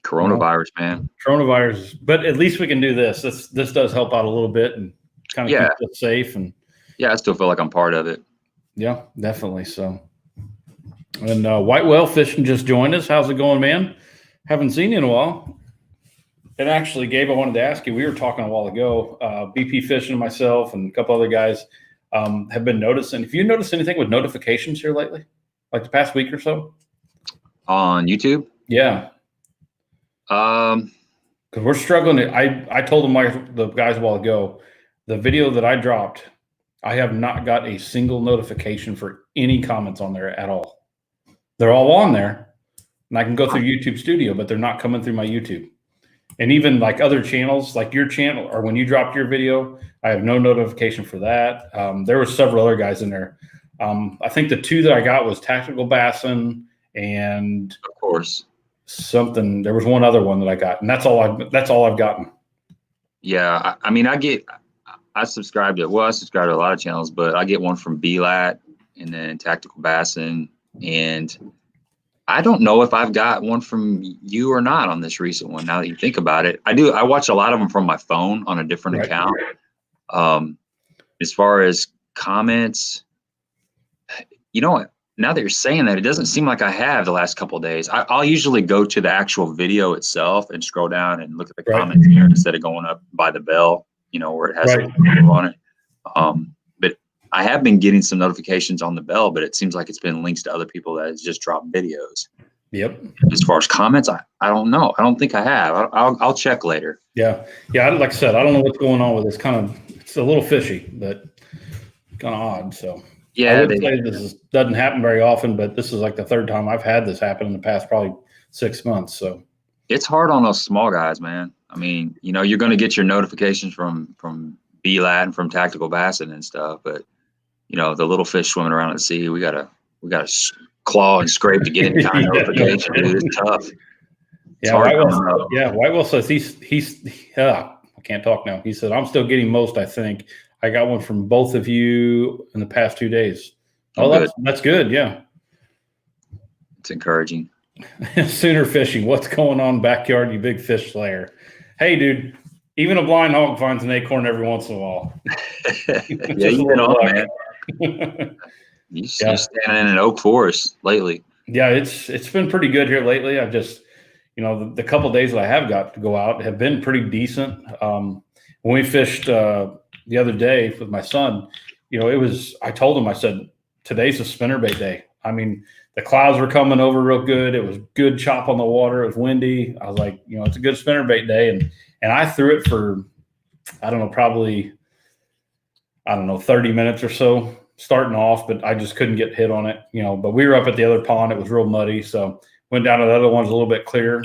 coronavirus, man. Coronavirus, but at least we can do this. This does help out a little bit and kind of keep us safe. And I still feel like I'm part of it. Yeah, definitely. So, and white whale fishing just joined us. How's it going, man? Haven't seen you in a while. And actually, Gabe, I wanted to ask you, we were talking a while ago, BP Fishing and myself and a couple other guys have been noticing. Have you noticed anything with notifications here lately? Like the past week or so? On YouTube? Yeah. Because we're struggling. I told the guys a while ago, the video that I dropped, I have not got a single notification for any comments on there at all. They're all on there, and I can go through YouTube Studio, but they're not coming through my YouTube. And even like other channels, like your channel, or when you dropped your video, I have no notification for that. There were several other guys in there. I think the two that I got was Tactical Bassin and Of course. something. There was one other one that I got, and that's all I've gotten. Yeah, I mean, I subscribe to a lot of channels, but I get one from BLAT and then Tactical Bassin, and I don't know if I've got one from you or not on this recent one. Now that you think about it, I do. I watch a lot of them from my phone on a different account. As far as comments, you know, now that you're saying that, it doesn't seem like I have the last couple of days. I'll usually go to the actual video itself and scroll down and look at the comments here instead of going up by the bell, you know, where it has a video on it. But I have been getting some notifications on the bell, but it seems like it's been links to other people that has just dropped videos. Yep. As far as comments, I don't know. I don't think I have. I'll check later. Yeah. Yeah. Like I said, I don't know what's going on with this. It's a little fishy, but kind of odd. So yeah, I would say this doesn't happen very often, but this is like the third time I've had this happen in the past probably 6 months. So it's hard on those small guys, man. I mean, you know, you're going to get your notifications from BLAT and from Tactical Bassin and stuff, but you know, the little fish swimming around at sea, we gotta claw and scrape to get any kind of notification. Dude, it's tough. Whitewell says he's I can't talk now. He said, I'm still getting most, I think. I got one from both of you in the past 2 days. That's good. Yeah. It's encouraging. Sooner fishing. What's going on backyard, you big fish slayer? Hey, dude, even a blind hog finds an acorn every once in a while. Yeah, you've been on, man. You're standing in an oak forest lately. Yeah, it's been pretty good here lately. I've just, you know, the couple of days that I have got to go out have been pretty decent. When we fished the other day with my son, you know, I told him, I said, today's a spinnerbait day. I mean, the clouds were coming over real good. It was good chop on the water. It was windy. I was like, you know, it's a good spinnerbait day. And I threw it for, I don't know, probably, 30 minutes or so starting off, but I just couldn't get hit on it, you know, but we were up at the other pond. It was real muddy. So went down to the other one's a little bit clearer.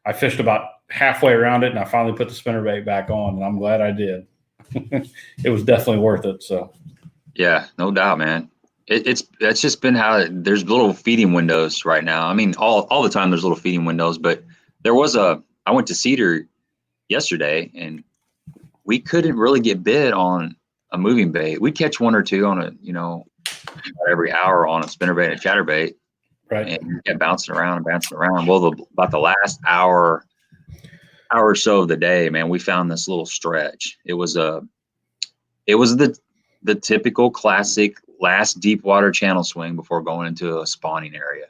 I fished about halfway around it and I finally put the spinnerbait back on, and I'm glad I did. It was definitely worth it. So, yeah, no doubt, man. It's just been how there's little feeding windows right now. I mean, all the time there's little feeding windows, but I went to Cedar yesterday and we couldn't really get bid on a moving bait. We'd catch one or two on a, you know, every hour on a spinnerbait and a chatterbait. Right. And we kept bouncing around. Well, about the last hour or so of the day, man, we found this little stretch. It was the typical classic last deep water channel swing before going into a spawning area.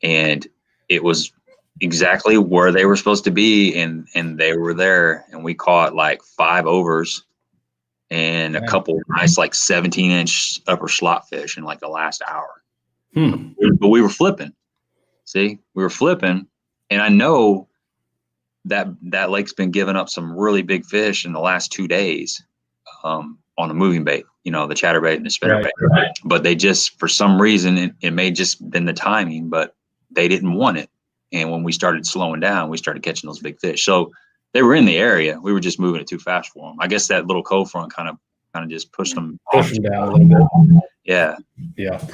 And it was exactly where they were supposed to be. And they were there, and we caught like 5 overs and a couple nice, like 17-inch upper slot fish in like the last hour. But we were flipping. See, we were flipping. And I know that lake's been giving up some really big fish in the last 2 days on a moving bait, you know, the chatterbait and the spinnerbait. Right. But they just, for some reason, it may just been the timing, but they didn't want it. And when we started slowing down, we started catching those big fish. So they were in the area. We were just moving it too fast for them. I guess that little cold front kind of just pushed them down a little bit. Yeah. Yeah.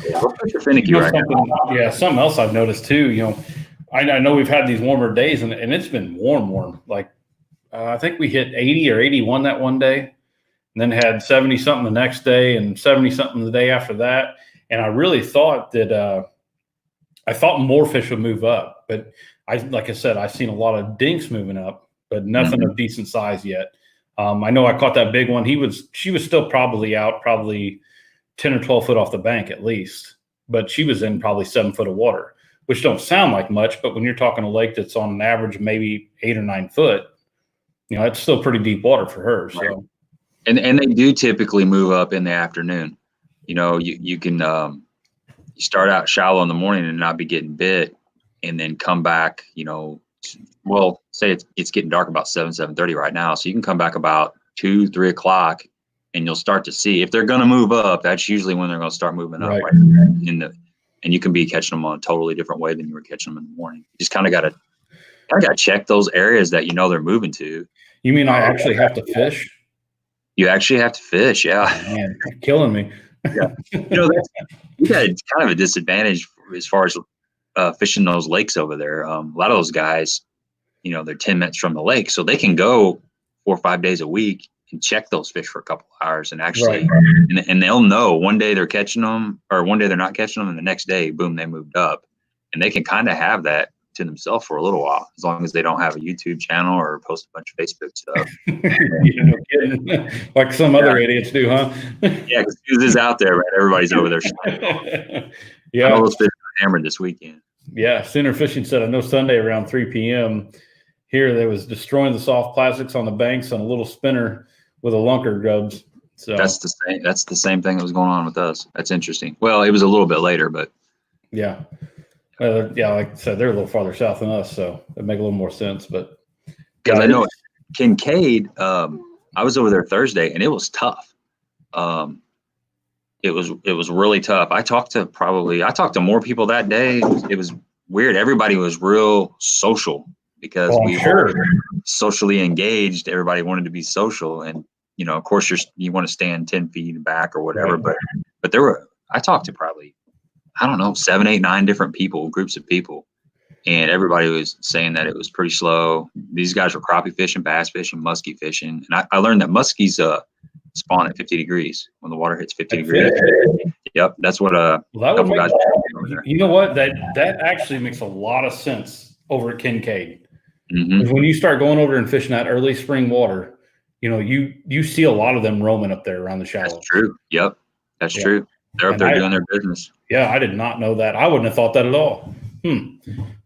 You're finicky right now. Yeah. Something else I've noticed too, you know, I know we've had these warmer days and it's been warm. Like I think we hit 80 or 81 that one day, and then had 70 something the next day and 70 something the day after that. And I really thought that I thought more fish would move up, but like I said, I've seen a lot of dinks moving up, but nothing of decent size yet. I know I caught that big one. She was still probably 10 or 12 foot off the bank at least, but she was in probably 7 foot of water. which don't sound like much, but when you're talking a lake that's on an average maybe 8 or 9 foot, it's still pretty deep water for her. So, right. And they do typically move up in the afternoon. You can you start out shallow in the morning and not be getting bit, and then come back. Well, say it's getting dark about 7:30 right now, so you can come back about 2-3 o'clock, and you'll start to see if they're going to move up. That's usually when they're going to start moving up. Right and you can be catching them on a totally different way than you were catching them in the morning. You just kind of got to check those areas that they're moving to. You mean I actually have to fish? You actually have to fish, yeah. Oh, man, you're killing me. Yeah. You got kind of a disadvantage as far as fishing those lakes over there. A lot of those guys, they're 10 minutes from the lake, so they can go 4 or 5 days a week and check those fish for a couple of hours, and actually, and they'll know one day they're catching them, or one day they're not catching them, and the next day, boom, they moved up, and they can kind of have that to themselves for a little while, as long as they don't have a YouTube channel or post a bunch of Facebook stuff. No kidding. Like some other idiots do, huh? Yeah, because is out there, right? Everybody's over there. Yeah, I know those fish are hammered this weekend. Yeah, Sooner Fishing said, I know Sunday around 3 p.m. here they was destroying the soft plastics on the banks on a little spinner with a lunker grubs. So that's the same thing that was going on with us. That's interesting. Well, it was a little bit later, but yeah. Like I said, they're a little farther south than us, so it make a little more sense. But because I know Kincaid, I was over there Thursday, and it was tough. It was really tough. I talked to more people that day. It was weird. Everybody was real social because we were socially engaged. Everybody wanted to be social, and of course, you want to stand 10 feet back or whatever. Right. But I talked to probably, I don't know, 7, 8, 9 different people, groups of people, and everybody was saying that it was pretty slow. These guys were crappie fishing, bass fishing, muskie fishing, and I learned that muskies spawn at 50 degrees when the water hits 50 degrees. Yep, that's what couple guys over there. You know what? That actually makes a lot of sense over at Kincaid. Mm-hmm. When you start going over and fishing that early spring water, you see a lot of them roaming up there around the shallows. That's true. Yep, that's true. They're up there doing their business. Yeah, I did not know that. I wouldn't have thought that at all.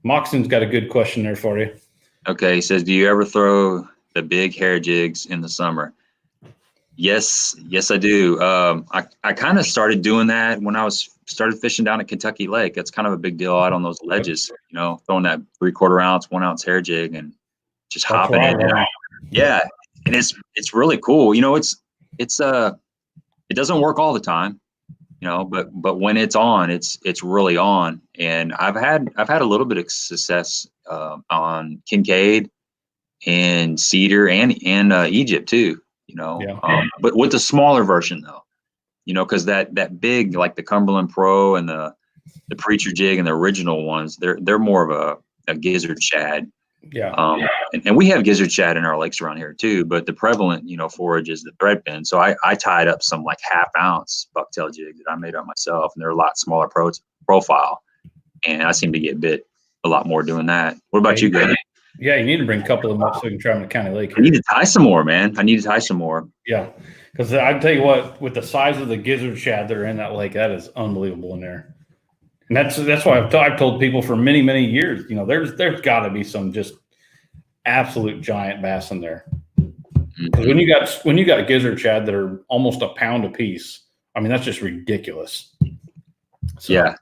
Moxon's got a good question there for you. Okay, he says, do you ever throw the big hair jigs in the summer? Yes, I do. I kind of started doing that when I started fishing down at Kentucky Lake. That's kind of a big deal out on those ledges, throwing that 3/4 ounce, 1 ounce hair jig and just hopping in there. Yeah, and it's really cool. It doesn't work all the time, but when it's on, it's really on. And I've had a little bit of success on Kincaid and Cedar and Egypt too. But with the smaller version though, because that big, like the Cumberland Pro and the Preacher jig and the original ones, they're more of a gizzard shad. Yeah. And we have gizzard shad in our lakes around here too, but the prevalent, forage is the threadfin. So I tied up some like 1/2 ounce bucktail jig that I made up myself, and they're a lot smaller profile, and I seem to get bit a lot more doing that. What about you guys? Yeah, you need to bring a couple of them up so we can try them at County Lake. I need to tie some more, man. Yeah, because I tell you what, with the size of the gizzard shad that are in that lake, that is unbelievable in there. And that's why I've told people for many, many years, there's got to be some just absolute giant bass in there. Because when you got gizzard shad that are almost a pound a piece, I mean that's just ridiculous. So, yeah.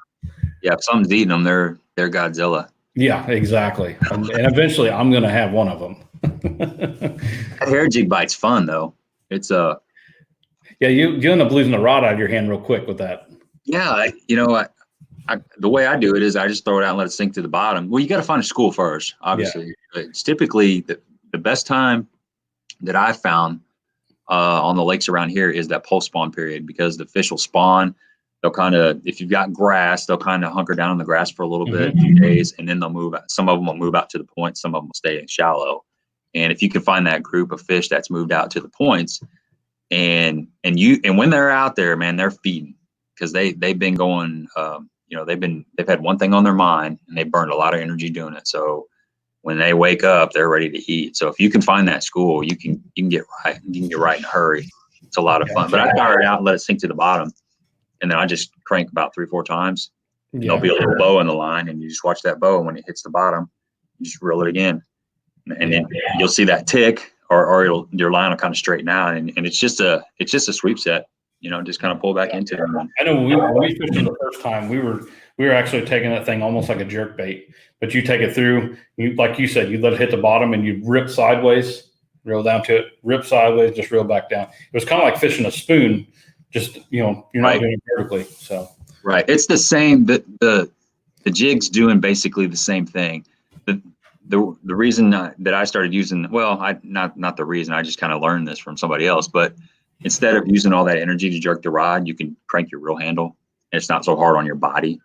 If something's eating them, they're Godzilla. Yeah, exactly. And eventually I'm going to have one of them. That hair jig bite's fun though. It's yeah, you end up losing the rod out of your hand real quick with that. Yeah, the way I do it is I just throw it out and let it sink to the bottom. Well, you got to find a school first, obviously. Yeah. It's typically the best time that I've found on the lakes around here is that post spawn period, because the fish will spawn. They'll kind of, if you've got grass, they'll kind of hunker down in the grass for a little bit, a few days, and then they'll move out. Some of them will move out to the point. Some of them will stay in shallow. And if you can find that group of fish that's moved out to the points, and when they're out there, man, they're feeding, because they've been going, they've had one thing on their mind, and they burned a lot of energy doing it. So when they wake up, they're ready to eat. So if you can find that school, you can get right. You can get right in a hurry. It's a lot of fun. But I fire it out and let it sink to the bottom. And then I just crank about 3-4 times, And there'll be a little bow in the line, and you just watch that bow. And when it hits the bottom, you just reel it again. And then you'll see that tick, or your line will kind of straighten out. And it's just a sweep set, just kind of pull back into it. I know when we fished it the first time, we were actually taking that thing almost like a jerk bait, but you take it through, like you said, you let it hit the bottom and you rip sideways, reel down to it, rip sideways, just reel back down. It was kind of like fishing a spoon, just, you're not doing it vertically. So, right. It's the same, the jig's doing basically the same thing. The reason that I started using, not the reason, I just kind of learned this from somebody else, but instead of using all that energy to jerk the rod, you can crank your reel handle, and it's not so hard on your body.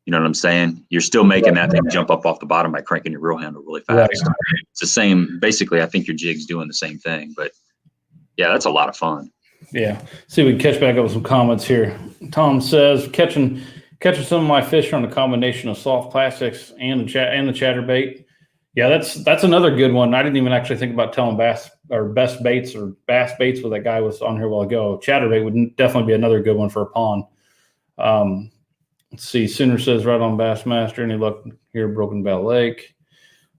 You know what I'm saying? You're still making that thing jump up off the bottom by cranking your reel handle really fast. Right. It's the same. Basically, I think your jig's doing the same thing, but yeah, that's a lot of fun. Yeah. See if we can catch back up with some comments here. Tom says, catching some of my fish on a combination of soft plastics and the chatterbait. Yeah, that's another good one. I didn't even actually think about telling best baits or bass baits where that guy was on here a while ago. Chatterbait would definitely be another good one for a pond. Let's see. Sooner says right on Bassmaster. Any luck here, Broken Bell Lake?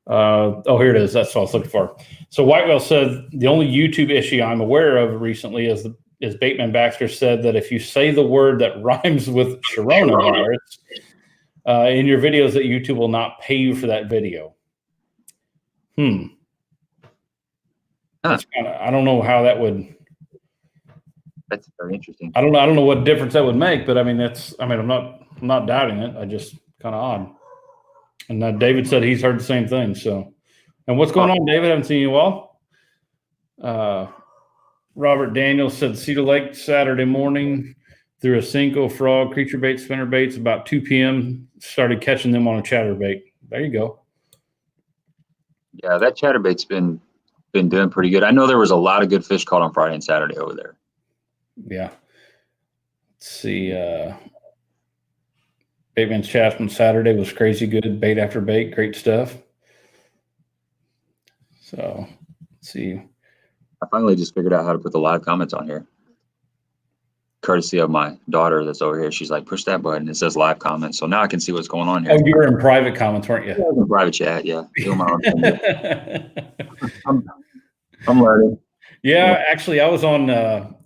Here it is. That's what I was looking for. So Whitewell said the only YouTube issue I'm aware of recently is Bateman Baxter said that if you say the word that rhymes with coronavirus in your videos, that YouTube will not pay you for that video. That's I don't know how that would. That's very interesting. I don't know what difference that would make, but I mean, I'm not doubting it. I just kind of odd. And David said he's heard the same thing. So, and what's going on, David? I haven't seen you all. Robert Daniels said Cedar Lake Saturday morning through a Cinco frog, creature bait, spinner baits about 2 p.m. Started catching them on a chatterbait. There you go. Yeah, that chatterbait's been doing pretty good. I know there was a lot of good fish caught on Friday and Saturday over there. Yeah. Let's see. Bateman's chat on Saturday was crazy good. Bait after bait. Great stuff. So, let's see. I finally just figured out how to put the live comments on here. Courtesy of my daughter that's over here. She's like, push that button. It says live comments. So now I can see what's going on here. Oh, you were in private comments, weren't you? I was in private chat, yeah. I'm learning. Yeah, actually, I was on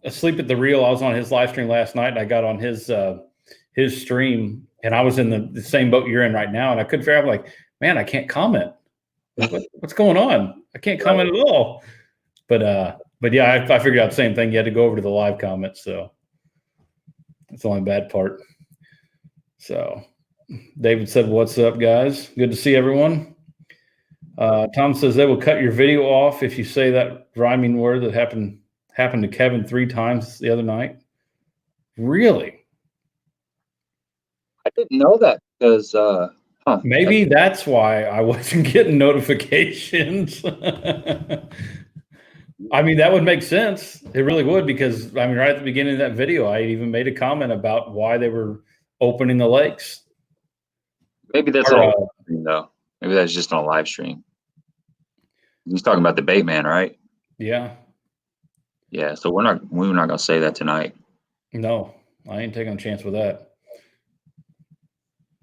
Asleep at the Reel. I was on his live stream last night, and I got on his stream, and I was in the same boat you're in right now, and I couldn't figure out, like, man, I can't comment. What's going on? I can't comment at all. But yeah, I figured out the same thing. You had to go over to the live comments, so that's the only bad part. So David said, what's up, guys? Good to see everyone. Tom says they will cut your video off if you say that rhyming word that happened to Kevin 3 times the other night. Really? I didn't know that because maybe that's why I wasn't getting notifications. I mean, that would make sense. It really would, because I mean, right at the beginning of that video, I even made a comment about why they were opening the lakes. Maybe that's on a live stream, though. Maybe that's just on a live stream. He's talking about the bait man, right? Yeah. Yeah. So we're not gonna say that tonight. No, I ain't taking a chance with that.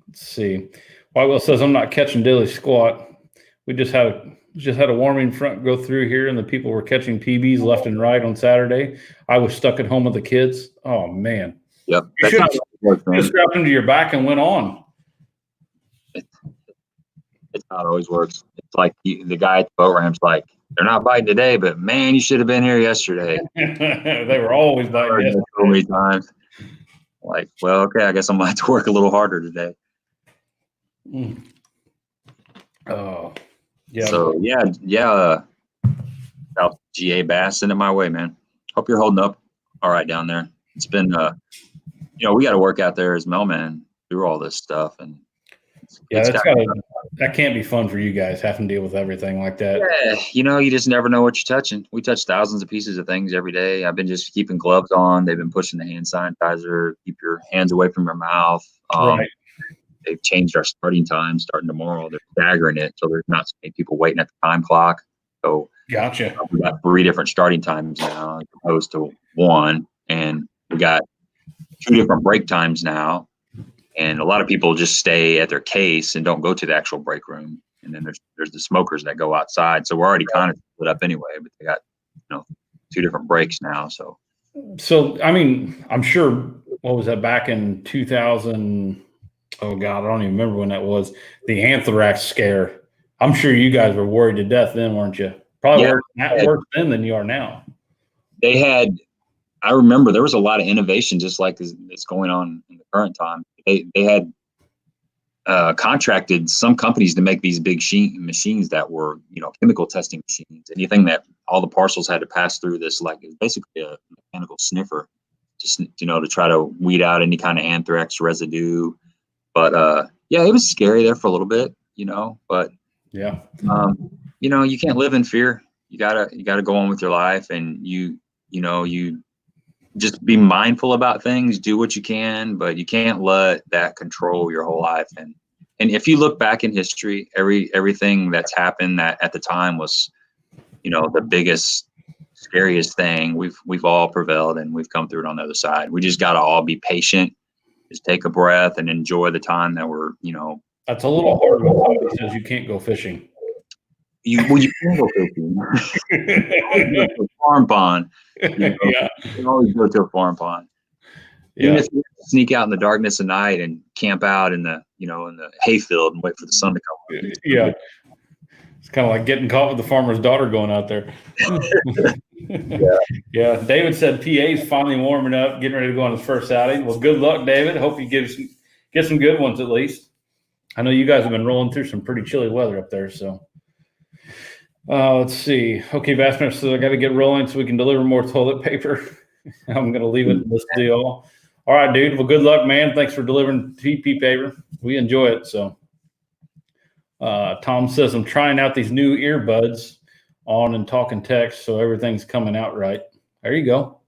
Let's see. Whitewell says I'm not catching daily squat. We just had a warming front go through here, and the people were catching PBs left and right on Saturday. I was stuck at home with the kids. Oh man. Yep. You should have strapped them to your back and went on. It's how it always works. It's like the guy at the boat ramp's like, they're not biting today, but man, you should have been here yesterday. They were always biting yesterday. So many times. Like, well, okay, I guess I'm gonna have to work a little harder today. Oh, yeah. So South GA Bass, send it my way, man. Hope you're holding up all right down there. It's been, we got to work out there as mailman through all this stuff, and that can't be fun for you guys having to deal with everything like that. Yeah, you just never know what you're touching. We touch thousands of pieces of things every day. I've been just keeping gloves on. They've been pushing the hand sanitizer. Keep your hands away from your mouth. Right. They've changed our starting time starting tomorrow. They're staggering it, so there's not so many people waiting at the time clock. So gotcha. We got 3 different starting times now as opposed to 1, and we got 2 different break times now. And a lot of people just stay at their case and don't go to the actual break room. And then there's the smokers that go outside. So we're already kind of split up anyway, but they got, 2 different breaks now. So I mean, I'm sure, what was that, back in 2000? Oh God, I don't even remember when that was. The anthrax scare. I'm sure you guys were worried to death then, weren't you? Probably worse then than you are now. I remember there was a lot of innovation just like it's going on in the current time. They had contracted some companies to make these big machines that were, chemical testing machines. Anything that all the parcels had to pass through this, like, it's basically a mechanical sniffer, just, to try to weed out any kind of anthrax residue. But yeah, it was scary there for a little bit, but yeah, you can't live in fear. You gotta go on with your life, and you just be mindful about things, do what you can, but you can't let that control your whole life. And if you look back in history, everything that's happened that at the time was, the biggest, scariest thing, we've all prevailed and we've come through it on the other side. We just got to all be patient, just take a breath and enjoy the time that we're, That's a little hard when somebody says you can't go fishing. You can go fishing. Go to a farm pond. Yeah. You can always go to a farm pond. Yeah. Even if you sneak out in the darkness at night and camp out in the, in the hayfield and wait for the sun to come up. Yeah. It's kind of like getting caught with the farmer's daughter going out there. Yeah. David said PA's finally warming up, getting ready to go on his first outing. Well, good luck, David. Hope you get some good ones at least. I know you guys have been rolling through some pretty chilly weather up there, so. Let's see. Okay, Bassmaster says I got to get rolling so we can deliver more toilet paper. I'm going to leave it in this deal. All right, dude. Well, good luck, man. Thanks for delivering TP paper. We enjoy it. So, Tom says I'm trying out these new earbuds on and talking text, so everything's coming out right. There you go.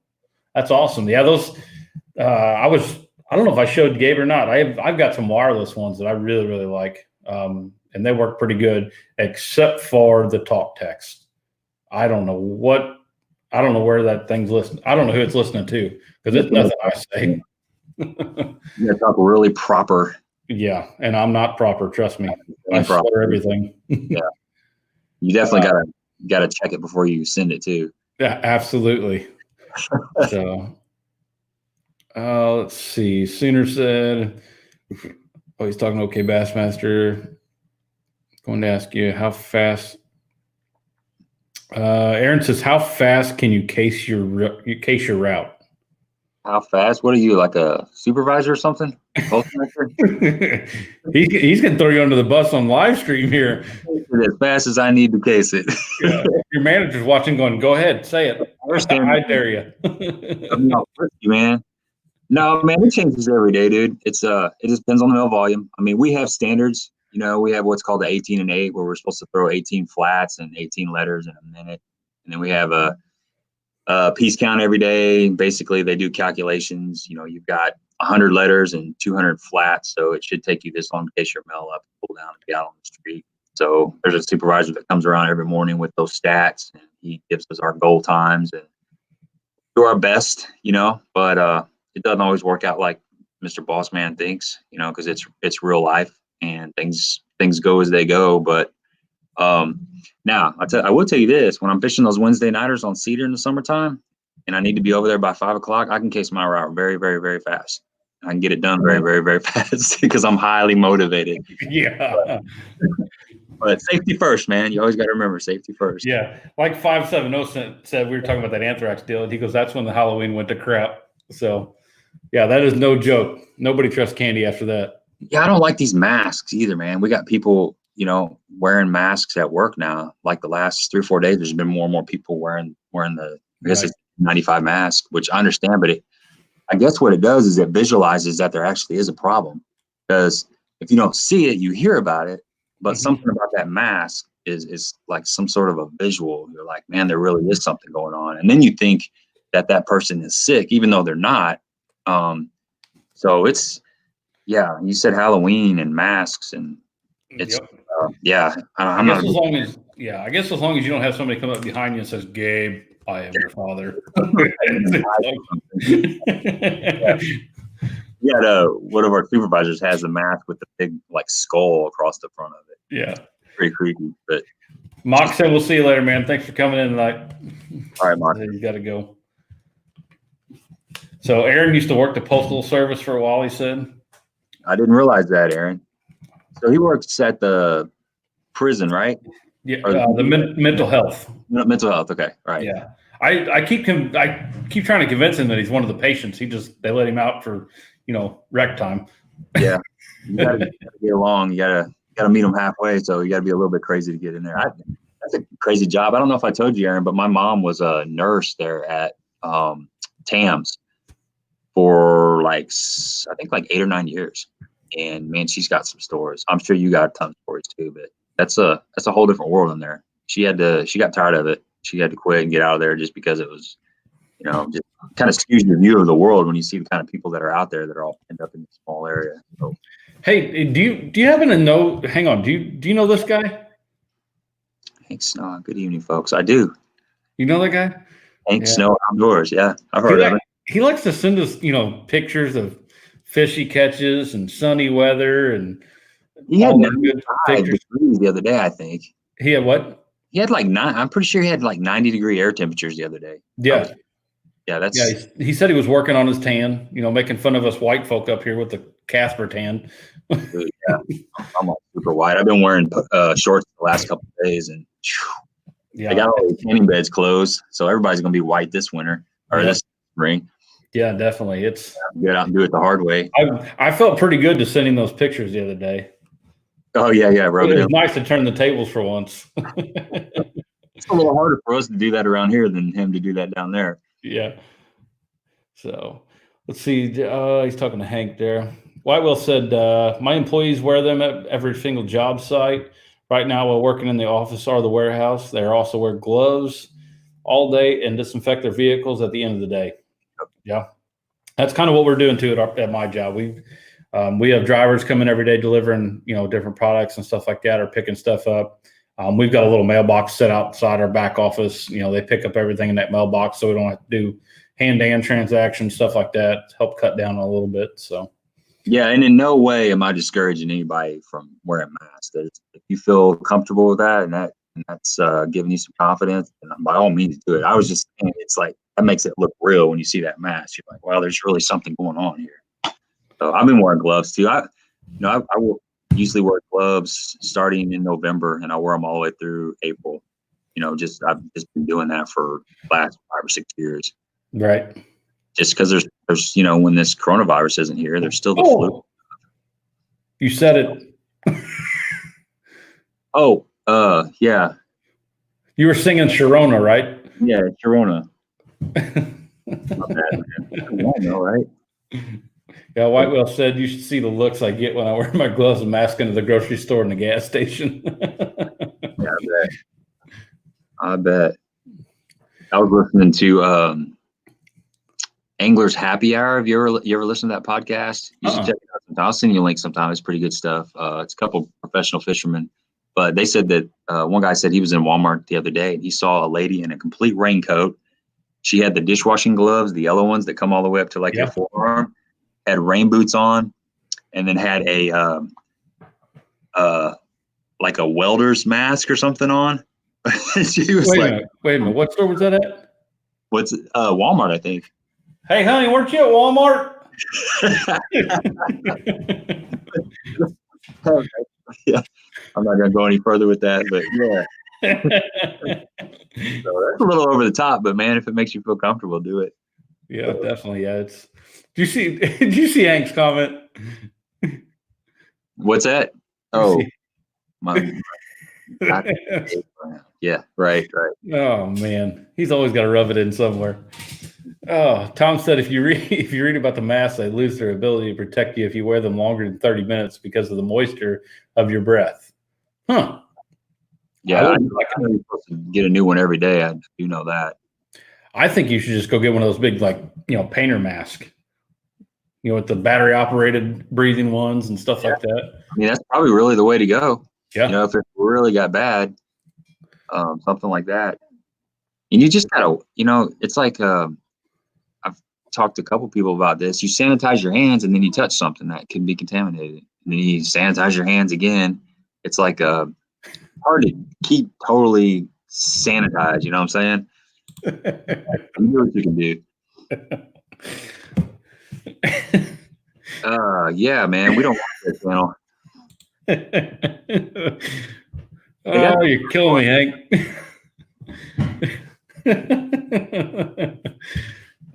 That's awesome. Yeah, those. I don't know if I showed Gabe or not. I've got some wireless ones that I really, really like. And they work pretty good, except for the talk text. I don't know where that thing's listening. I don't know who it's listening to because it's nothing I say. You gotta talk really proper. Yeah, and I'm not proper. Trust me. I slur everything. Yeah, you definitely gotta check it before you send it too. Yeah, absolutely. So, let's see. Sooner said, "Oh, he's talking to OK Bassmaster." Going to ask you how fast. Aaron says, "How fast can you case your route?" How fast? What are you, like a supervisor or something? He's gonna throw you under the bus on live stream here. As fast as I need to case it. Yeah. Your manager's watching, going, "Go ahead, say it. I dare you." Man. No, man, it changes every day, dude. It just depends on the mill volume. I mean, we have standards. We have what's called the 18 and 8, where we're supposed to throw 18 flats and 18 letters in a minute. And then we have a piece count every day. Basically, they do calculations. You've got 100 letters and 200 flats, so it should take you this long to case your mill up, pull down, and get out on the street. So there's a supervisor that comes around every morning with those stats, and he gives us our goal times and do our best, but it doesn't always work out like Mr. Bossman thinks, because it's real life. And things go as they go. But now I will tell you this: when I'm fishing those Wednesday nighters on Cedar in the summertime, and I need to be over there by 5 o'clock, I can case my route very, very, very fast. I can get it done very, very, very fast because I'm highly motivated. Yeah. But safety first, man. You always got to remember safety first. Yeah. Like 570 said, we were talking about that anthrax deal, and he goes, "That's when the Halloween went to crap." So, yeah, that is no joke. Nobody trusts candy after that. Yeah, I don't like these masks either, man. We got people, wearing masks at work now. Like the last 3 or 4 days, there's been more and more people wearing the, I guess it's 95 mask, which I understand, but I guess what it does is it visualizes that there actually is a problem. Because if you don't see it, you hear about it, but something about that mask is like some sort of a visual. You're like, man, there really is something going on. And then you think that person is sick, even though they're not. So it's, yeah, you said Halloween and masks, and it's yeah. I guess as long as you don't have somebody come up behind you and says, "Gabe, I am your father." We had one of our supervisors has a mask with the big like skull across the front of it. Yeah. Pretty creepy. But Mock said, we'll see you later, man. Thanks for coming in tonight. all right, Mark. You got to go. So Aaron used to work the postal service for a while, he said. I didn't realize that, Aaron. So he works at the prison, right? Yeah, mental health. Mental health. Okay, all right. Yeah, I keep trying to convince him that he's one of the patients. They let him out for rec time. Yeah, you gotta get along. You gotta meet them halfway. So you gotta be a little bit crazy to get in there. That's a crazy job. I don't know if I told you, Aaron, but my mom was a nurse there at TAMS for I think 8 or 9 years. And man, she's got some stories. I'm sure you got a ton of stories too, but that's a whole different world in there. She got tired of it. She had to quit and get out of there just because it was, just kind of skews your view of the world when you see the kind of people that are out there that are all pinned up in a small area. So, hey, do you happen to know? Hang on, do you know this guy? Hank Snow. Good evening, folks. I do. You know that guy? Hank Snow Outdoors. Yeah, I've heard of it. He likes to send us, pictures of fishy catches and sunny weather, and he had good degrees the other day. I think he had what? He had I'm pretty sure he had 90-degree air temperatures the other day. Yeah, He said he was working on his tan. Making fun of us white folk up here with the Casper tan. Yeah, I'm super white. I've been wearing shorts the last couple of days, and I got all the tanning beds closed, so everybody's gonna be white this winter or this spring. Yeah, definitely. It's get out and do it the hard way. I felt pretty good to sending those pictures the other day. Oh yeah, bro. It was nice to turn the tables for once. It's a little harder for us to do that around here than him to do that down there. Yeah. So let's see. He's talking to Hank there. Whitewell said, my employees wear them at every single job site. Right now, while working in the office or the warehouse, they also wear gloves all day and disinfect their vehicles at the end of the day. Yeah, that's kind of what we're doing too at my job. We have drivers coming every day delivering, different products and stuff like that, or picking stuff up. We've got a little mailbox set outside our back office. They pick up everything in that mailbox, so we don't have to do hand-to-hand transactions, stuff like that, to help cut down a little bit. So, yeah, and in no way am I discouraging anybody from wearing masks. If you feel comfortable with that, and that's giving you some confidence, then by all means do it. I was just saying, it's that makes it look real when you see that mask. You're like, wow, there's really something going on here. So I've been wearing gloves too. I will usually wear gloves starting in November, and I wear them all the way through April. I've just been doing that for the last 5 or 6 years. Right. Just because there's when this coronavirus isn't here, there's still the flu. You said it. Yeah. You were singing Sharona, right? Yeah, Sharona. Not bad, man. I know, right? Yeah, Whitewell said you should see the looks I get when I wear my gloves and mask into the grocery store and the gas station. Yeah, I bet. I was listening to Angler's Happy Hour. Have you ever listened to that podcast? You should check it out sometime. I'll send you a link sometime. It's pretty good stuff. It's a couple professional fishermen. But they said that one guy said he was in Walmart the other day and he saw a lady in a complete raincoat. She had the dishwashing gloves, the yellow ones that come all the way up to your forearm, had rain boots on, and then had a a welder's mask or something on. She was wait a minute. What store was that at? What's Walmart, I think. Hey, honey, weren't you at Walmart? Yeah, I'm not going to go any further with that, but yeah. So that's a little over the top, but man, if it makes you feel comfortable, do it. Yeah, definitely. Yeah, did you see Hank's comment? What's that? Oh, yeah, right. Oh man, he's always got to rub it in somewhere. Oh, Tom said if you read about the masks, they lose their ability to protect you if you wear them longer than 30 minutes because of the moisture of your breath. Huh. Yeah, I'm supposed to get a new one every day. I do know that. I think you should just go get one of those big, painter masks. With the battery operated breathing ones and stuff like that. I mean, that's probably really the way to go. Yeah. If it really got bad, something like that. And you just gotta, it's like talked to a couple people about this. You sanitize your hands and then you touch something that could be contaminated. And then you sanitize your hands again. It's like hard to keep totally sanitized. You know what I'm saying? You do what you can do. Yeah, man. We don't want that channel. Oh, you're killing me, Hank.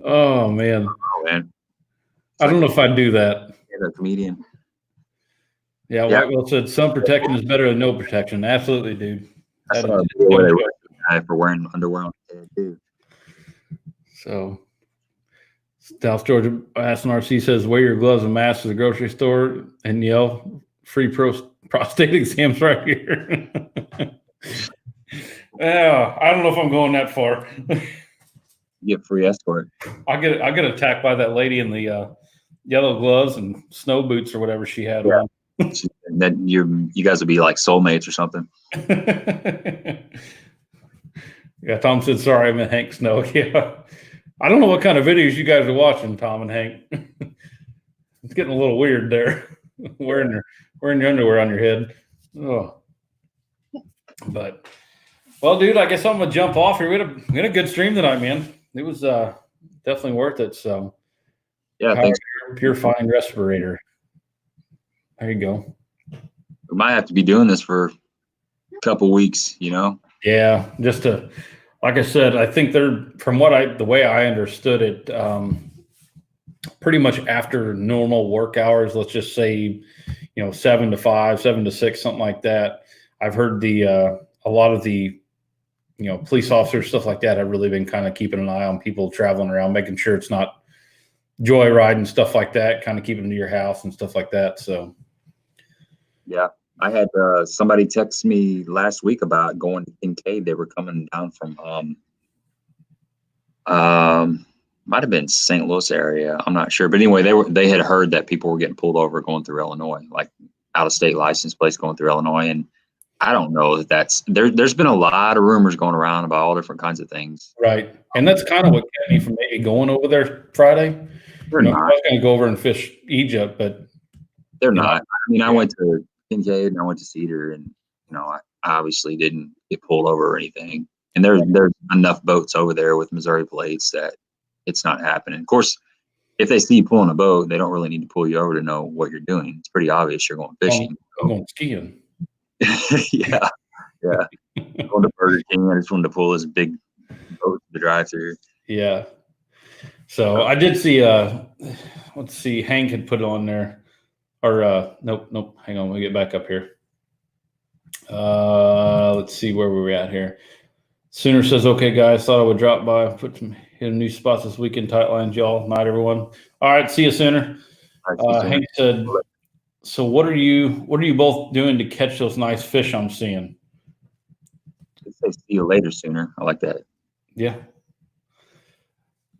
Oh man. Oh, man. I don't know if I'd do that. A comedian. Yeah, Whitewell said some protection is better than no protection. Absolutely, dude. I saw a video where they were guy for wearing underwear on his head too. So South Georgia Aston RC says wear your gloves and masks at the grocery store and yell free prostate exams right here. Yeah, I don't know if I'm going that far. Get free escort. I get attacked by that lady in the yellow gloves and snow boots or whatever she had on. And then you guys would be like soulmates or something. Yeah, Tom said sorry, I meant Hank Snow. Yeah. I don't know what kind of videos you guys are watching, Tom and Hank. It's getting a little weird there. wearing your underwear on your head. Oh. But well, dude, I guess I'm gonna jump off here. We had a good stream tonight, man. It was definitely worth it. So yeah, thanks. Purifying respirator. There you go. We might have to be doing this for a couple weeks, you know? Yeah, just to, like I said, I think they're, from the way I understood it, pretty much after normal work hours, let's just say, 7 to 5, 7 to 6, something like that. I've heard a lot of the, police officers, stuff like that, have really been kind of keeping an eye on people traveling around, making sure it's not joyride stuff like that, kind of keeping them to your house and stuff like that. So, yeah. I had somebody text me last week about going to Kincaid. They were coming down from might have been St. Louis area. I'm not sure, but anyway, they had heard that people were getting pulled over going through Illinois, like out of state license plates going through Illinois. And I don't know that's there's been a lot of rumors going around about all different kinds of things. Right, and that's kind of what kept me from maybe going over there Friday. I was going to go over and fish Egypt, but they're not. I mean, I went to Kincaid and I went to Cedar, and I obviously didn't get pulled over or anything. And there's enough boats over there with Missouri plates that it's not happening. Of course, if they see you pulling a boat, they don't really need to pull you over to know what you're doing. It's pretty obvious you're going fishing. I'm going skiing. yeah. Going to Burger King. I just wanted to pull this big boat to the drive-through. Yeah. So I did see. Let's see. Hank had put on there. Or nope. Hang on, let me get back up here. Let's see where we were at here. Sooner says, "Okay, guys, thought I would drop by, hit a new spots this weekend. Tight lines, y'all. Night, everyone. All right, see you, Sooner." Hank said, "So what are you both doing to catch those nice fish I'm seeing?" Say, see you later, Sooner. I like that. Yeah.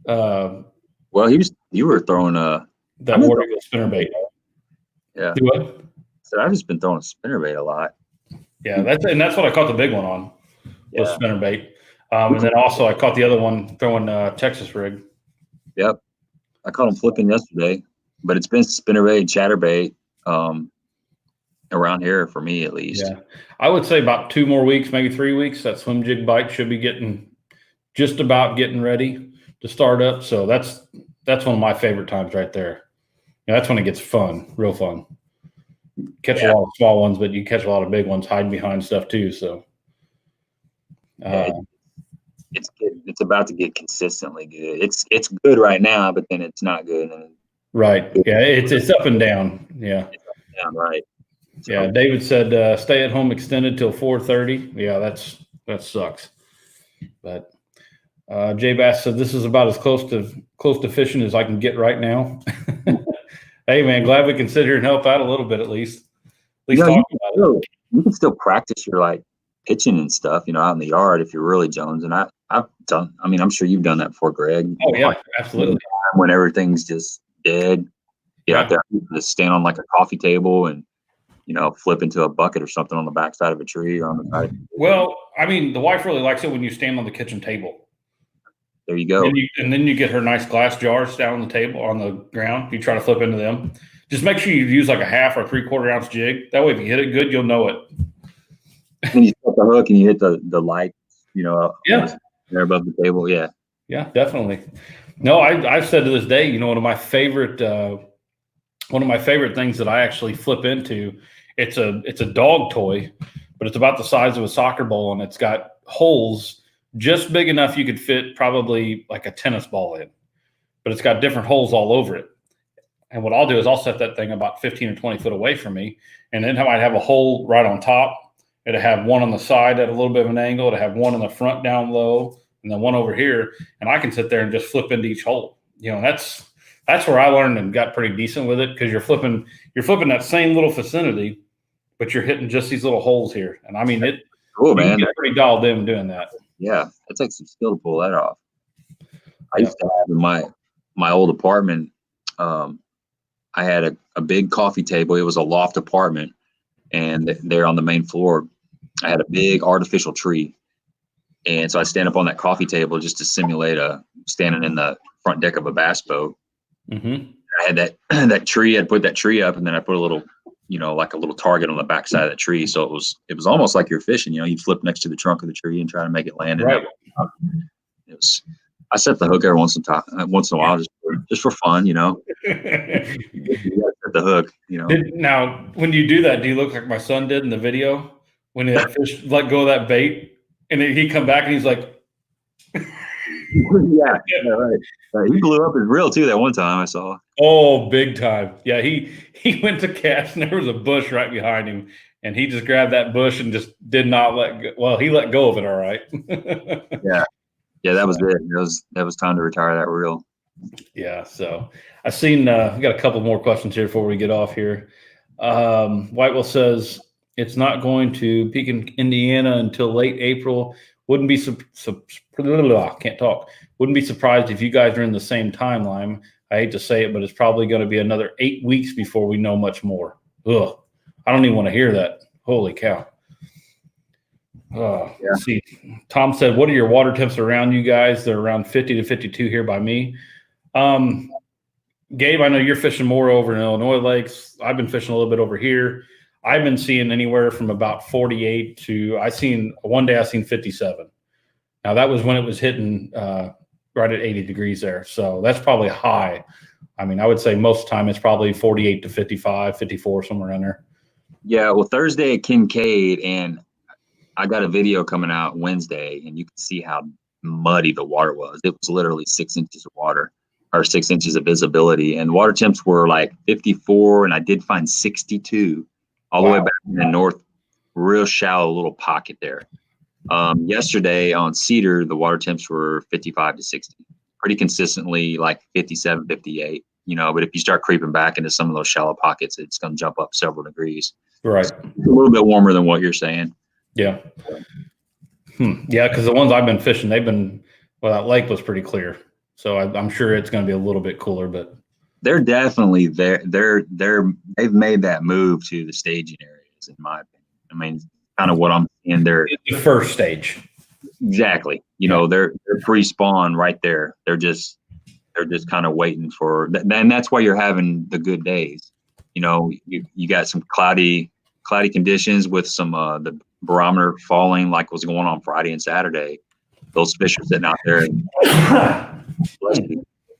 Well, you were throwing that water spinnerbait. Yeah. Do what? So I've just been throwing a spinnerbait a lot. Yeah, that's what I caught the big one on. Was spinnerbait. And then also I caught the other one throwing Texas rig. Yep. I caught him flipping yesterday, but it's been spinnerbait, chatterbait around here for me at least. Yeah. I would say about 2 more weeks, maybe 3 weeks. That swim jig bite should be getting ready to start up. So that's one of my favorite times right there. That's when it gets fun, real fun. Catch a lot of small ones, but you catch a lot of big ones hiding behind stuff too. So it's about to get consistently good. It's good right now, but then it's not good. Right. Yeah, it's up and down. Yeah. Yeah, right. So, yeah. David said stay at home extended till 4:30. Yeah, that sucks. But Jay Bass said this is about as close to fishing as I can get right now. Hey man, glad we can sit here and help out a little bit at least. Talk about it. You can still practice your pitching and stuff, out in the yard if you're really Jones. And I've done. I mean, I'm sure you've done that before, Greg. Oh yeah, absolutely. When everything's just dead, get out there, just stand on like a coffee table and flip into a bucket or something on the backside of a tree or on the side. Well, I mean, the wife really likes it when you stand on the kitchen table. there you go. And then you get her nice glass jars down on the table on the ground. You try to flip into them. Just make sure you use like a 1/2 or 3/4 ounce jig. That way, if you hit it good, you'll know it. When you set the hook and you hit the light, Yeah. there above the table. Yeah. Yeah, definitely. No, I've said to this day, one of my favorite things that I actually flip into, it's a dog toy, but it's about the size of a soccer ball, and it's got holes just big enough you could fit probably like a tennis ball in, but it's got different holes all over it. And what I'll do is I'll set that thing about 15 or 20 foot away from me, and then I might have a hole right on top. It'll have one on the side at a little bit of an angle. It'll have one in the front down low, and then one over here. And I can sit there and just flip into each hole. That's where I learned and got pretty decent with it, because you're flipping that same little vicinity, but you're hitting just these little holes here. And I mean, cool, man. Get pretty dialed in doing that. Yeah, it takes some skill to pull that off. I used to have in my old apartment. I had a big coffee table. It was a loft apartment, and there on the main floor, I had a big artificial tree. And so I stand up on that coffee table just to simulate standing in the front deck of a bass boat. Mm-hmm. I had that tree. I'd put that tree up, and then I put a little, like a little target on the backside of the tree. So it was almost like you're fishing. You flip next to the trunk of the tree and try to make it land. Right. I set the hook every once in a while, just for fun. You gotta set the hook. Now, when you do that, do you look like my son did in the video when that fish let go of that bait, and he come back and he's like, yeah, right. He blew up his reel too that one time I saw. Oh, big time. Yeah, he went to cast, and there was a bush right behind him, and he just grabbed that bush and just did not let go. Well, he let go of it all right. Yeah, that was it. That was time to retire that reel. Yeah, so I've seen we got a couple more questions here before we get off here. Whitewell says it's not going to peak in Indiana until late April. Wouldn't be can't talk. Wouldn't be surprised if you guys are in the same timeline. I hate to say it, but it's probably going to be another 8 weeks before we know much more. Ugh, I don't even want to hear that. Holy cow. Let's see. Tom said, what are your water temps around you guys? They're around 50 to 52 here by me. Gabe, I know you're fishing more over in Illinois lakes. I've been fishing a little bit over here. I've been seeing anywhere from about 48 to one day I seen 57. Now that was when it was hitting right at 80 degrees there. So that's probably high. I mean, I would say most of the time it's probably 48 to 55, 54, somewhere in there. Yeah. Well, Thursday at Kincaid, and I got a video coming out Wednesday, and you can see how muddy the water was. It was literally 6 inches of water, or 6 inches of visibility. And water temps were like 54, and I did find 62 all the way back in the north, real shallow little pocket there. Yesterday on Cedar, the water temps were 55 to 60, pretty consistently like 57, 58, but if you start creeping back into some of those shallow pockets, it's going to jump up several degrees. Right. It's a little bit warmer than what you're saying. Yeah. Yeah, because the ones I've been fishing, that lake was pretty clear. So I'm sure it's going to be a little bit cooler, but they're definitely there. They've made that move to the staging areas, in my opinion. I mean, kind of what I'm seeing there. The first stage. Exactly. They're pre-spawn right there. They're just kind of waiting for, and that's why you're having the good days. You got some cloudy conditions with some the barometer falling like was going on Friday and Saturday. Those fish are sitting out there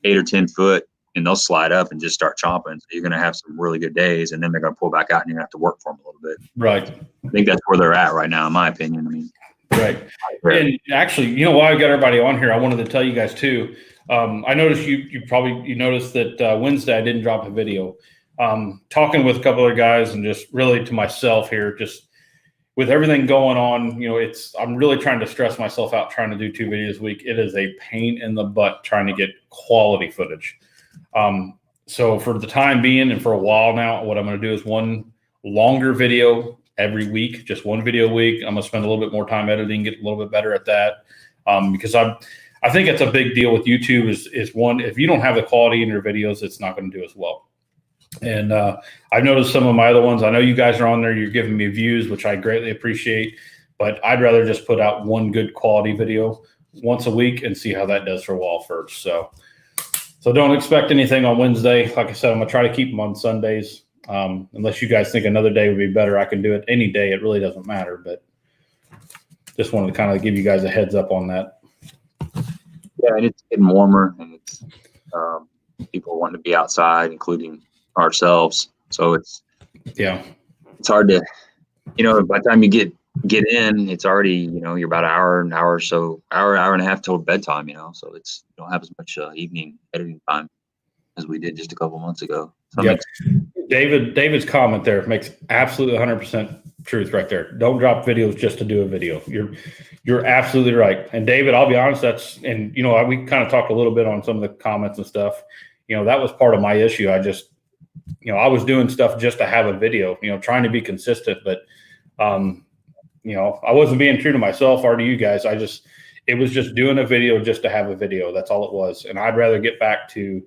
8 or 10 foot, and they'll slide up and just start chomping. So you're going to have some really good days, and then they're going to pull back out, and you're going to have to work for them a little bit. Right. I think that's where they're at right now, in my opinion. I mean, right. And actually, while I got everybody on here, I wanted to tell you guys too. I noticed you noticed that Wednesday I didn't drop a video. Talking with a couple other guys and just really to myself here, just with everything going on, I'm really trying to stress myself out trying to do 2 videos a week. It is a pain in the butt trying to get quality footage. So for the time being and for a while now, what I'm going to do is one longer video every week, just one video a week. I'm going to spend a little bit more time editing, get a little bit better at that. Because I think it's a big deal with YouTube is one, if you don't have the quality in your videos, it's not going to do as well. And I've noticed some of my other ones. I know you guys are on there. You're giving me views, which I greatly appreciate. But I'd rather just put out one good quality video once a week and see how that does for wall first. So don't expect anything on Wednesday. Like I said, I'm gonna try to keep them on Sundays. Unless you guys think another day would be better, I can do it any day. It really doesn't matter, but just wanted to kind of give you guys a heads up on that. Yeah, and it's getting warmer, and it's people wanting to be outside, including ourselves. So it's hard to, by the time you get in, it's already, you're about an hour or so, hour and a half till bedtime, so you don't have as much evening editing time as we did just a couple months ago. So yep. David's comment there makes absolutely 100% truth right there. Don't drop videos just to do a video. You're absolutely right. And David, I'll be honest, we kind of talked a little bit on some of the comments and stuff. That was part of my issue. I just, I was doing stuff just to have a video, trying to be consistent, but I wasn't being true to myself or to you guys. It was just doing a video just to have a video. That's all it was. And I'd rather get back to,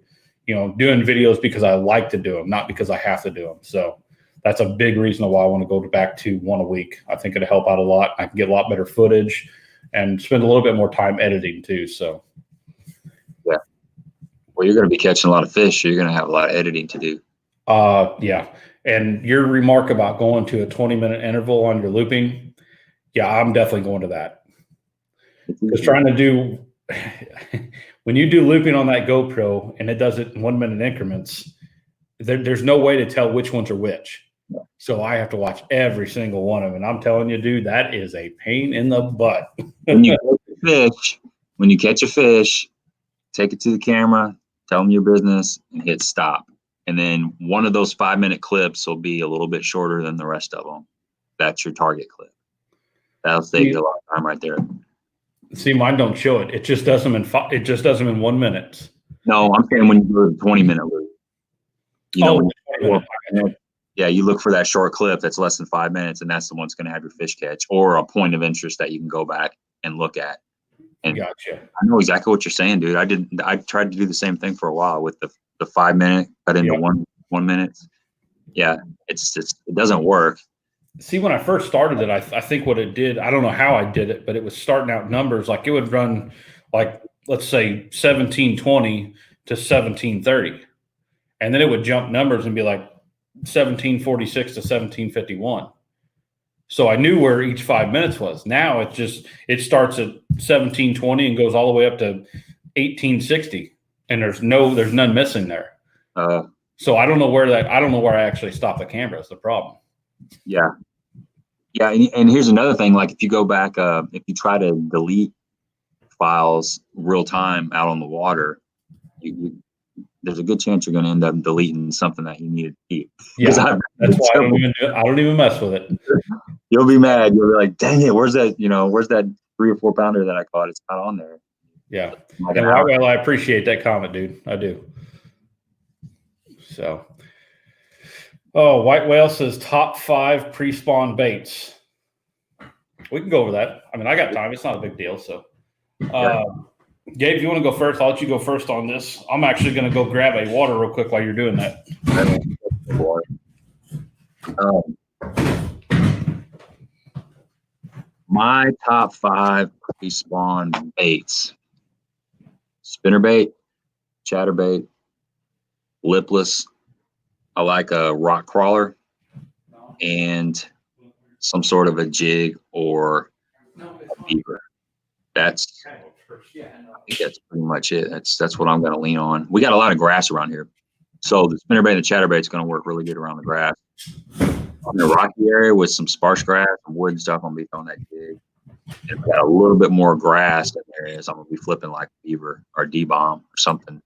doing videos because I like to do them, not because I have to do them. So that's a big reason why I want to go back to one a week. I think it'll help out a lot. I can get a lot better footage and spend a little bit more time editing too. So, yeah. Well, you're going to be catching a lot of fish. So you're going to have a lot of editing to do. Yeah. And your remark about going to a 20-minute interval on your looping. Yeah, I'm definitely going to that. Because trying to do, when you do looping on that GoPro and it does it in 1 minute increments, there's no way to tell which ones are which. So I have to watch every single one of them. And I'm telling you, dude, that is a pain in the butt. When you catch a fish, take it to the camera, tell them your business, and hit stop. And then one of those 5-minute clips will be a little bit shorter than the rest of them. That's your target clip. That'll save you a lot of time right there. See, mine don't show it. It just does them in 1 minute. No, I'm saying when you do a 20-minute loop. Yeah, you look for that short clip that's less than 5 minutes, and that's the one that's going to have your fish catch or a point of interest that you can go back and look at. And gotcha. I know exactly what you're saying, dude. I tried to do the same thing for a while with the 5 minute cut into 1 minute. Yeah, it doesn't work. See, when I first started it, I think what it did, I don't know how I did it, but it was starting out numbers. Like it would run like, let's say 1720 to 1730. And then it would jump numbers and be like 1746 to 1751. So I knew where each 5 minutes was. Now it starts at 1720 and goes all the way up to 1860. And there's none missing there. So I don't know where I actually stop the camera. That's the problem. Yeah. And here's another thing. Like if you go back, if you try to delete files real time out on the water, there's a good chance you're going to end up deleting something that you needed to keep. Yeah, that's why I don't even mess with it. You'll be mad. You'll be like, dang it, where's that 3 or 4 pounder that I caught? It's not on there. Yeah. And well, I appreciate that comment, dude. I do. So, White Whale says top 5 pre-spawn baits. We can go over that. I mean, I got time. It's not a big deal. So, Gabe, if you want to go first, I'll let you go first on this. I'm actually going to go grab a water real quick while you're doing that. My top 5 pre-spawn baits: spinnerbait, chatterbait, lipless. I like a rock crawler and some sort of a jig or a beaver. I think that's pretty much it. That's what I'm going to lean on. We got a lot of grass around here, so the spinnerbait and chatterbait is going to work really good around the grass. On the rocky area with some sparse grass and wood and stuff, I'm going to be throwing that jig. If we got a little bit more grass in areas, I'm going to be flipping like beaver or D-bomb or something,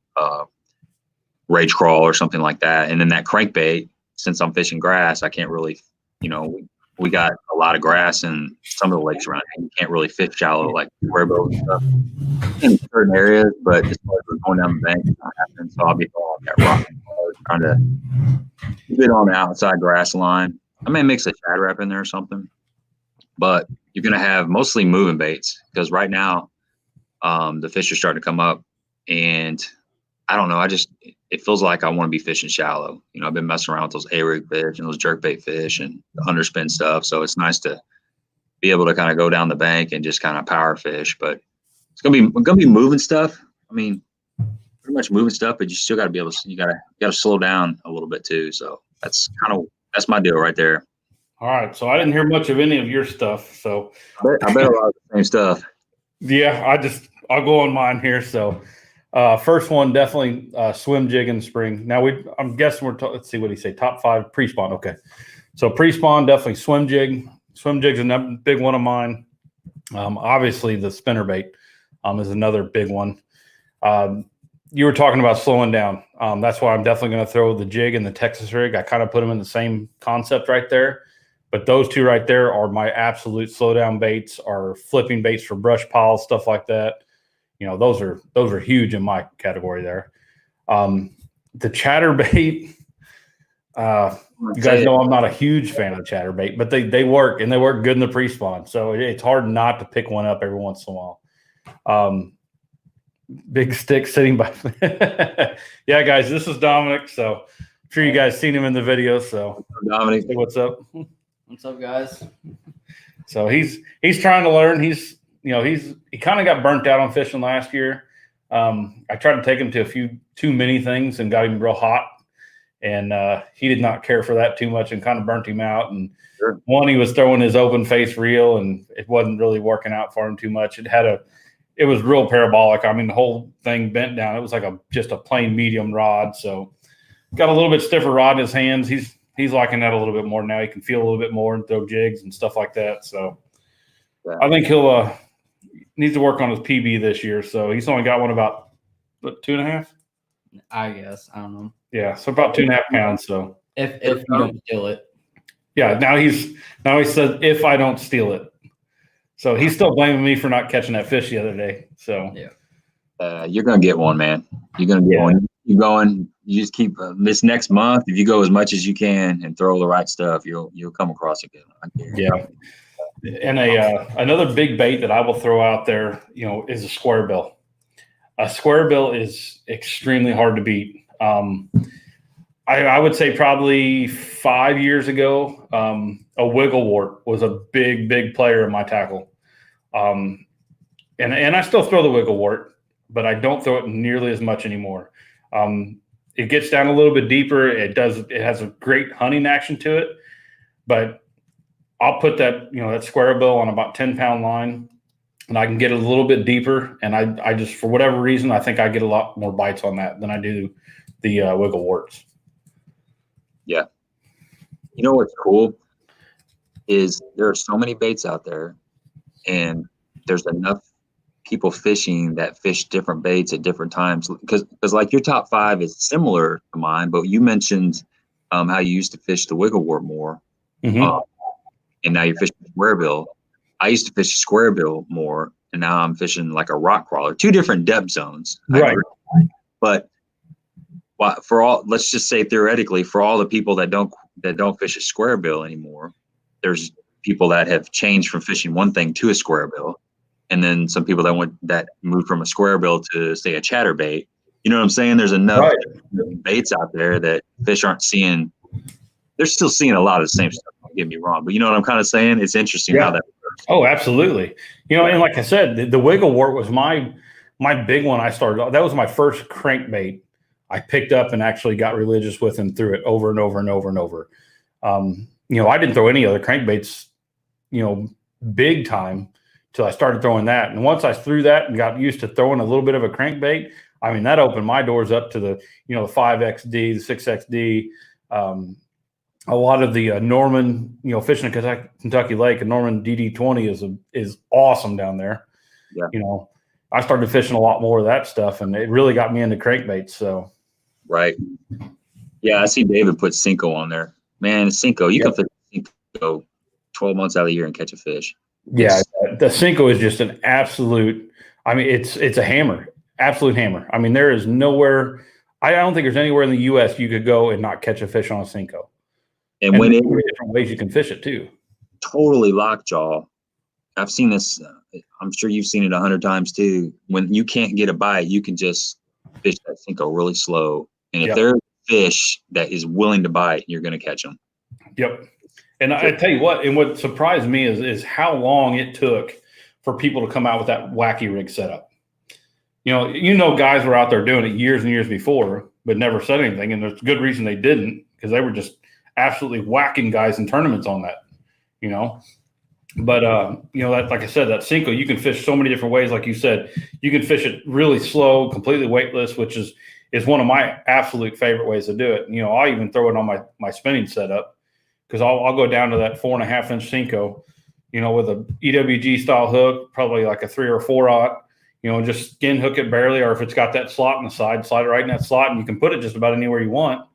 rage crawl or something like that. And then that crankbait, since I'm fishing grass, I can't really, we got a lot of grass in some of the lakes around here. You can't really fish shallow like square boat and stuff in certain areas, but as far as we're going down the bank, it's not happening. So I'll be throwing that rock, trying to keep it on the outside grass line. I may mix a shad wrap in there or something, but you're going to have mostly moving baits because right now the fish are starting to come up, and I don't know. It feels like I want to be fishing shallow. I've been messing around with those A-rig fish and those jerkbait fish and the underspin stuff. So it's nice to be able to kind of go down the bank and just kind of power fish. But It's gonna be moving stuff. I mean, pretty much moving stuff, but you still got to be able to. You gotta slow down a little bit too. So that's my deal right there. All right. So I didn't hear much of any of your stuff. So I bet a lot of the same stuff. yeah, I'll go on mine here. So first one, definitely swim jig in the spring. Now I'm guessing let's see what he say. Top 5 pre-spawn. Okay. So pre-spawn, definitely swim jig. Swim jig's a big one of mine. Obviously the spinnerbait is another big one. You were talking about slowing down. That's why I'm definitely going to throw the jig and the Texas rig. I kind of put them in the same concept right there. But those two right there are my absolute slowdown baits, are flipping baits for brush piles, stuff like that. You know, those are huge in my category there. The chatterbait, you guys know I'm not a huge fan of the chatterbait, but they work, and they work good in the pre-spawn. So it's hard not to pick one up every once in a while. Big stick sitting by. Yeah, guys, this is Dominic. So I'm sure you guys seen him in the video. So Dominic, hey, what's up? What's up, guys? So he's trying to learn. He kind of got burnt out on fishing last year. I tried to take him to a few too many things and got him real hot, and he did not care for that too much and kind of burnt him out. And sure. One, he was throwing his open face reel, and it wasn't really working out for him too much. It was real parabolic. I mean, the whole thing bent down. It was like just a plain medium rod. So got a little bit stiffer rod in his hands. He's liking that a little bit more now. He can feel a little bit more and throw jigs and stuff like that. So yeah. I think he'll needs to work on his PB this year. So he's only got one about 2.5. I guess, I don't know. Yeah, so about 2.5 pounds. So if you don't steal it. Yeah, now he says if I don't steal it. So he's still blaming me for not catching that fish the other day. So yeah, you're gonna get one, man. You're gonna get one. You going? You just keep this next month. If you go as much as you can and throw the right stuff, you'll come across a good one. Yeah. And another big bait that I will throw out there, is a square bill. A square bill is extremely hard to beat. I would say probably 5 years ago, a wiggle wart was a big player in my tackle. And I still throw the wiggle wart, but I don't throw it nearly as much anymore. It gets down a little bit deeper. It has a great hunting action to it, but I'll put that square bill on about 10-pound line, and I can get it a little bit deeper. And I just, for whatever reason, I think I get a lot more bites on that than I do the wiggle warts. Yeah. You know what's cool is there are so many baits out there, and there's enough people fishing that fish different baits at different times. Because like your top 5 is similar to mine, but you mentioned how you used to fish the wiggle wart more. Mm-hmm. And now you're fishing square bill. I used to fish square bill more, and now I'm fishing like a rock crawler. 2 different depth zones. Right. But let's just say theoretically, for all the people that don't fish a square bill anymore, there's people that have changed from fishing one thing to a square bill, and then some people that moved from a square bill to, say, a chatterbait. You know what I'm saying? There's enough baits out there that fish aren't seeing. They're still seeing a lot of the same stuff. Don't get me wrong, but you know what I'm kind of saying? It's interesting how that works. Oh, absolutely. And like I said, the wiggle wart was my big one. I started. That was my first crankbait I picked up and actually got religious with and threw it over and over and over and over. I didn't throw any other crankbaits, big time till I started throwing that. And once I threw that and got used to throwing a little bit of a crankbait, I mean, that opened my doors up to the 5XD, the 6XD, a lot of the Norman, fishing in Kentucky Lake, and Norman DD20 is awesome down there. Yeah. I started fishing a lot more of that stuff, and it really got me into crankbaits. So, right. Yeah, I see David put Cinco on there. Man, Cinco, you can fish Cinco 12 months out of the year and catch a fish. Yeah, the Cinco is just an absolute. I mean, it's a hammer, absolute hammer. I mean, there is nowhere. I don't think there's anywhere in the U.S. you could go and not catch a fish on a Cinco. And when different ways you can fish it too. Totally lockjaw. I've seen this. I'm sure you've seen it 100 times too. When you can't get a bite, you can just fish that Cinco really slow. And if there's a fish that is willing to bite, you're going to catch them. Yep. And I tell you what, and what surprised me is how long it took for people to come out with that wacky rig setup. Guys were out there doing it years and years before, but never said anything. And there's a good reason they didn't, because they were just absolutely whacking guys in tournaments on that, But, that, like I said, that Cinco, you can fish so many different ways. Like you said, you can fish it really slow, completely weightless, which is one of my absolute favorite ways to do it. I'll even throw it on my spinning setup, because I'll go down to that 4.5-inch Cinco, with a EWG style hook, probably like a 3 or 4/0, just skin hook it barely, or if it's got that slot on the side, slide it right in that slot, and you can put it just about anywhere you want.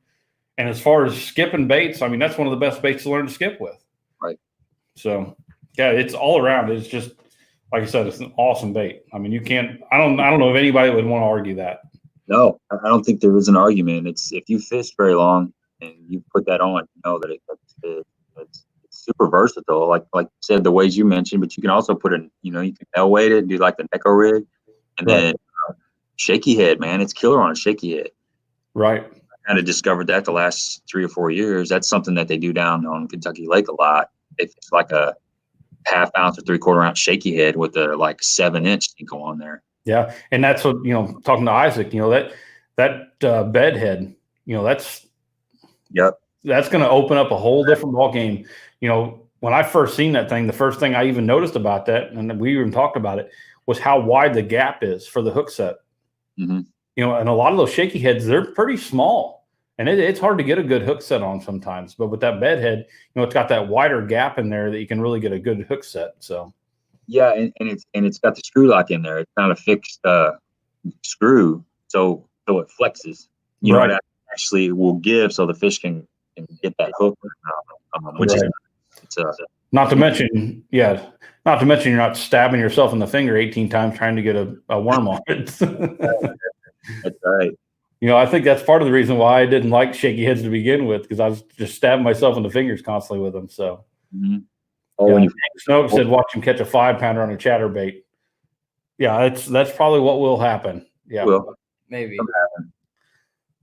And as far as skipping baits, I mean, that's one of the best baits to learn to skip with. Right. So, yeah, it's all around. It's just, like I said, it's an awesome bait. I mean, I don't know if anybody would want to argue that. No, I don't think there is an argument. It's if you fish very long and you put that on, that it's super versatile. Like you said, the ways you mentioned, but you can also put it, you can L weight it, do like the Neko rig, and then shaky head, man, it's killer on a shaky head. Right. I kind of discovered that the last 3 or 4 years. That's something that they do down on Kentucky Lake a lot. It's like a 1/2 ounce or 3/4 ounce shaky head with a 7-inch Cinco on there. Yeah, and that's what talking to Isaac, that bed head, that's going to open up a whole different ball game. When I first seen that thing, the first thing I even noticed about that, and we even talked about it, was how wide the gap is for the hook set. Mm-hmm. And a lot of those shaky heads, they're pretty small, and it's hard to get a good hook set on sometimes. But with that bed head, it's got that wider gap in there that you can really get a good hook set. So. Yeah, and it's got the screw lock in there. It's not a fixed screw, so it flexes. Right. It actually will give, so the fish can get that hook, which is not to mention you're not stabbing yourself in the finger 18 times trying to get a worm on it. That's right. I think that's part of the reason why I didn't like shaky heads to begin with, because I was just stabbing myself in the fingers constantly with them. So. Mm-hmm. Snoke said, "Watch him catch a 5-pounder on a chatterbait." Yeah, that's probably what will happen. Yeah, maybe.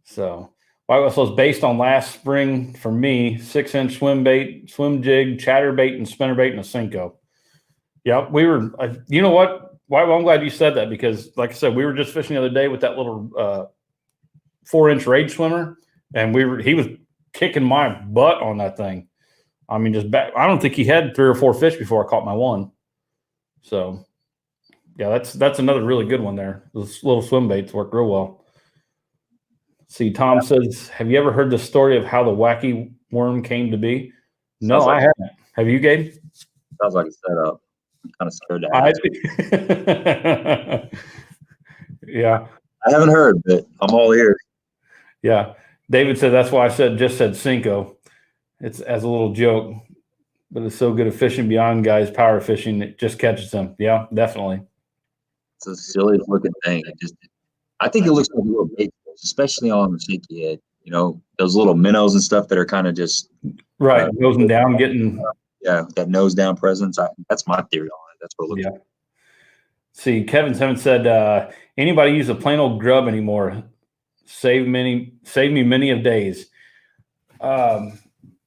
So, so it's based on last spring for me: 6-inch swim bait, swim jig, chatterbait, and spinnerbait, and a Cinco. Yeah, we were. You know what? Well, I'm glad you said that, because, like I said, we were just fishing the other day with that little 4-inch rage swimmer, and he was kicking my butt on that thing. I mean, I don't think he had 3 or 4 fish before I caught my one. So, yeah, that's another really good one there. Those little swim baits work real well. See, Tom says, have you ever heard the story of how the wacky worm came to be? No, I haven't. Have you, Gabe? Sounds like a setup. I'm kind of scared to ask. Yeah. I haven't heard, but I'm all ears. Yeah. David said that's why I just said Cinco. It's as a little joke, but it's so good at fishing beyond guys power fishing, it just catches them. Yeah, definitely. It's a silly looking thing. I think it looks like a little bait, especially on the shaky head. Those little minnows and stuff that are kind of just nosing down, getting that nose down presence. That's my theory on it. That's what it looks like. See, Kevin Simmons said, anybody use a plain old grub anymore? Save me many of days.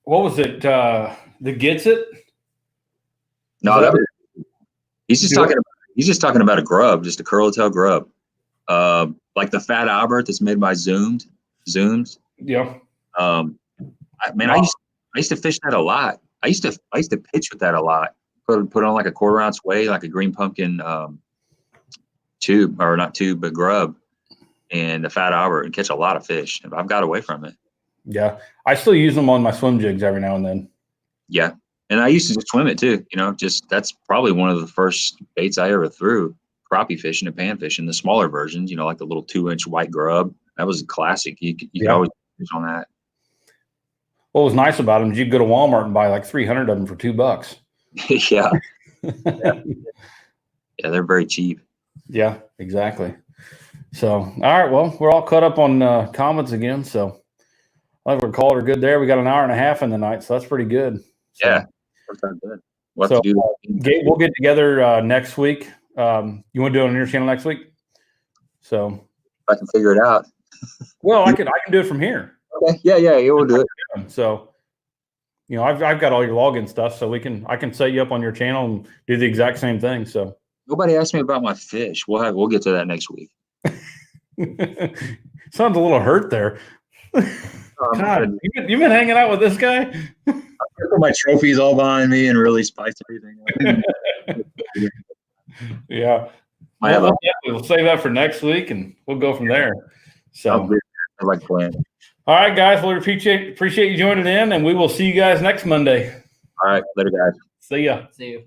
What was it? The Gets It? No, he's just talking about a grub, just a curl-tail grub, like the Fat Albert that's made by Zooms. Yeah. I used to fish that a lot. I used to pitch with that a lot. Put on like a 1/4 ounce weight, like a green pumpkin tube, or not tube, but grub, and the Fat Albert, and catch a lot of fish. I've got away from it. Yeah, I still use them on my swim jigs every now and then. Yeah, and I used to just swim it too. That's probably one of the first baits I ever threw: crappie fishing and pan fishing. The smaller versions, like the little 2-inch white grub. That was a classic. You could always fish on that. What was nice about them is you could go to Walmart and buy like 300 of them for $2. Yeah. Yeah, they're very cheap. Yeah, exactly. So, all right, well, we're all caught up on comments again, so I think we're called her good there. We got an hour and a half in the night, so that's pretty good. So, yeah, that's good. Gabe, we'll get together next week. You want to do it on your channel next week? So, if I can figure it out. Well, I can do it from here. Okay. Yeah, we'll do it. So, I've got all your login stuff, so I can set you up on your channel and do the exact same thing. So, Nobody asked me about my fish. We'll get to that next week. Sounds a little hurt there. God, you've been hanging out with this guy? I put my trophies all behind me and really spice everything up. Yeah. We'll save that for next week, and we'll go from there. So, I like playing. All right, guys. Well, we appreciate you joining in, and we will see you guys next Monday. All right. Later, guys. See ya. See you.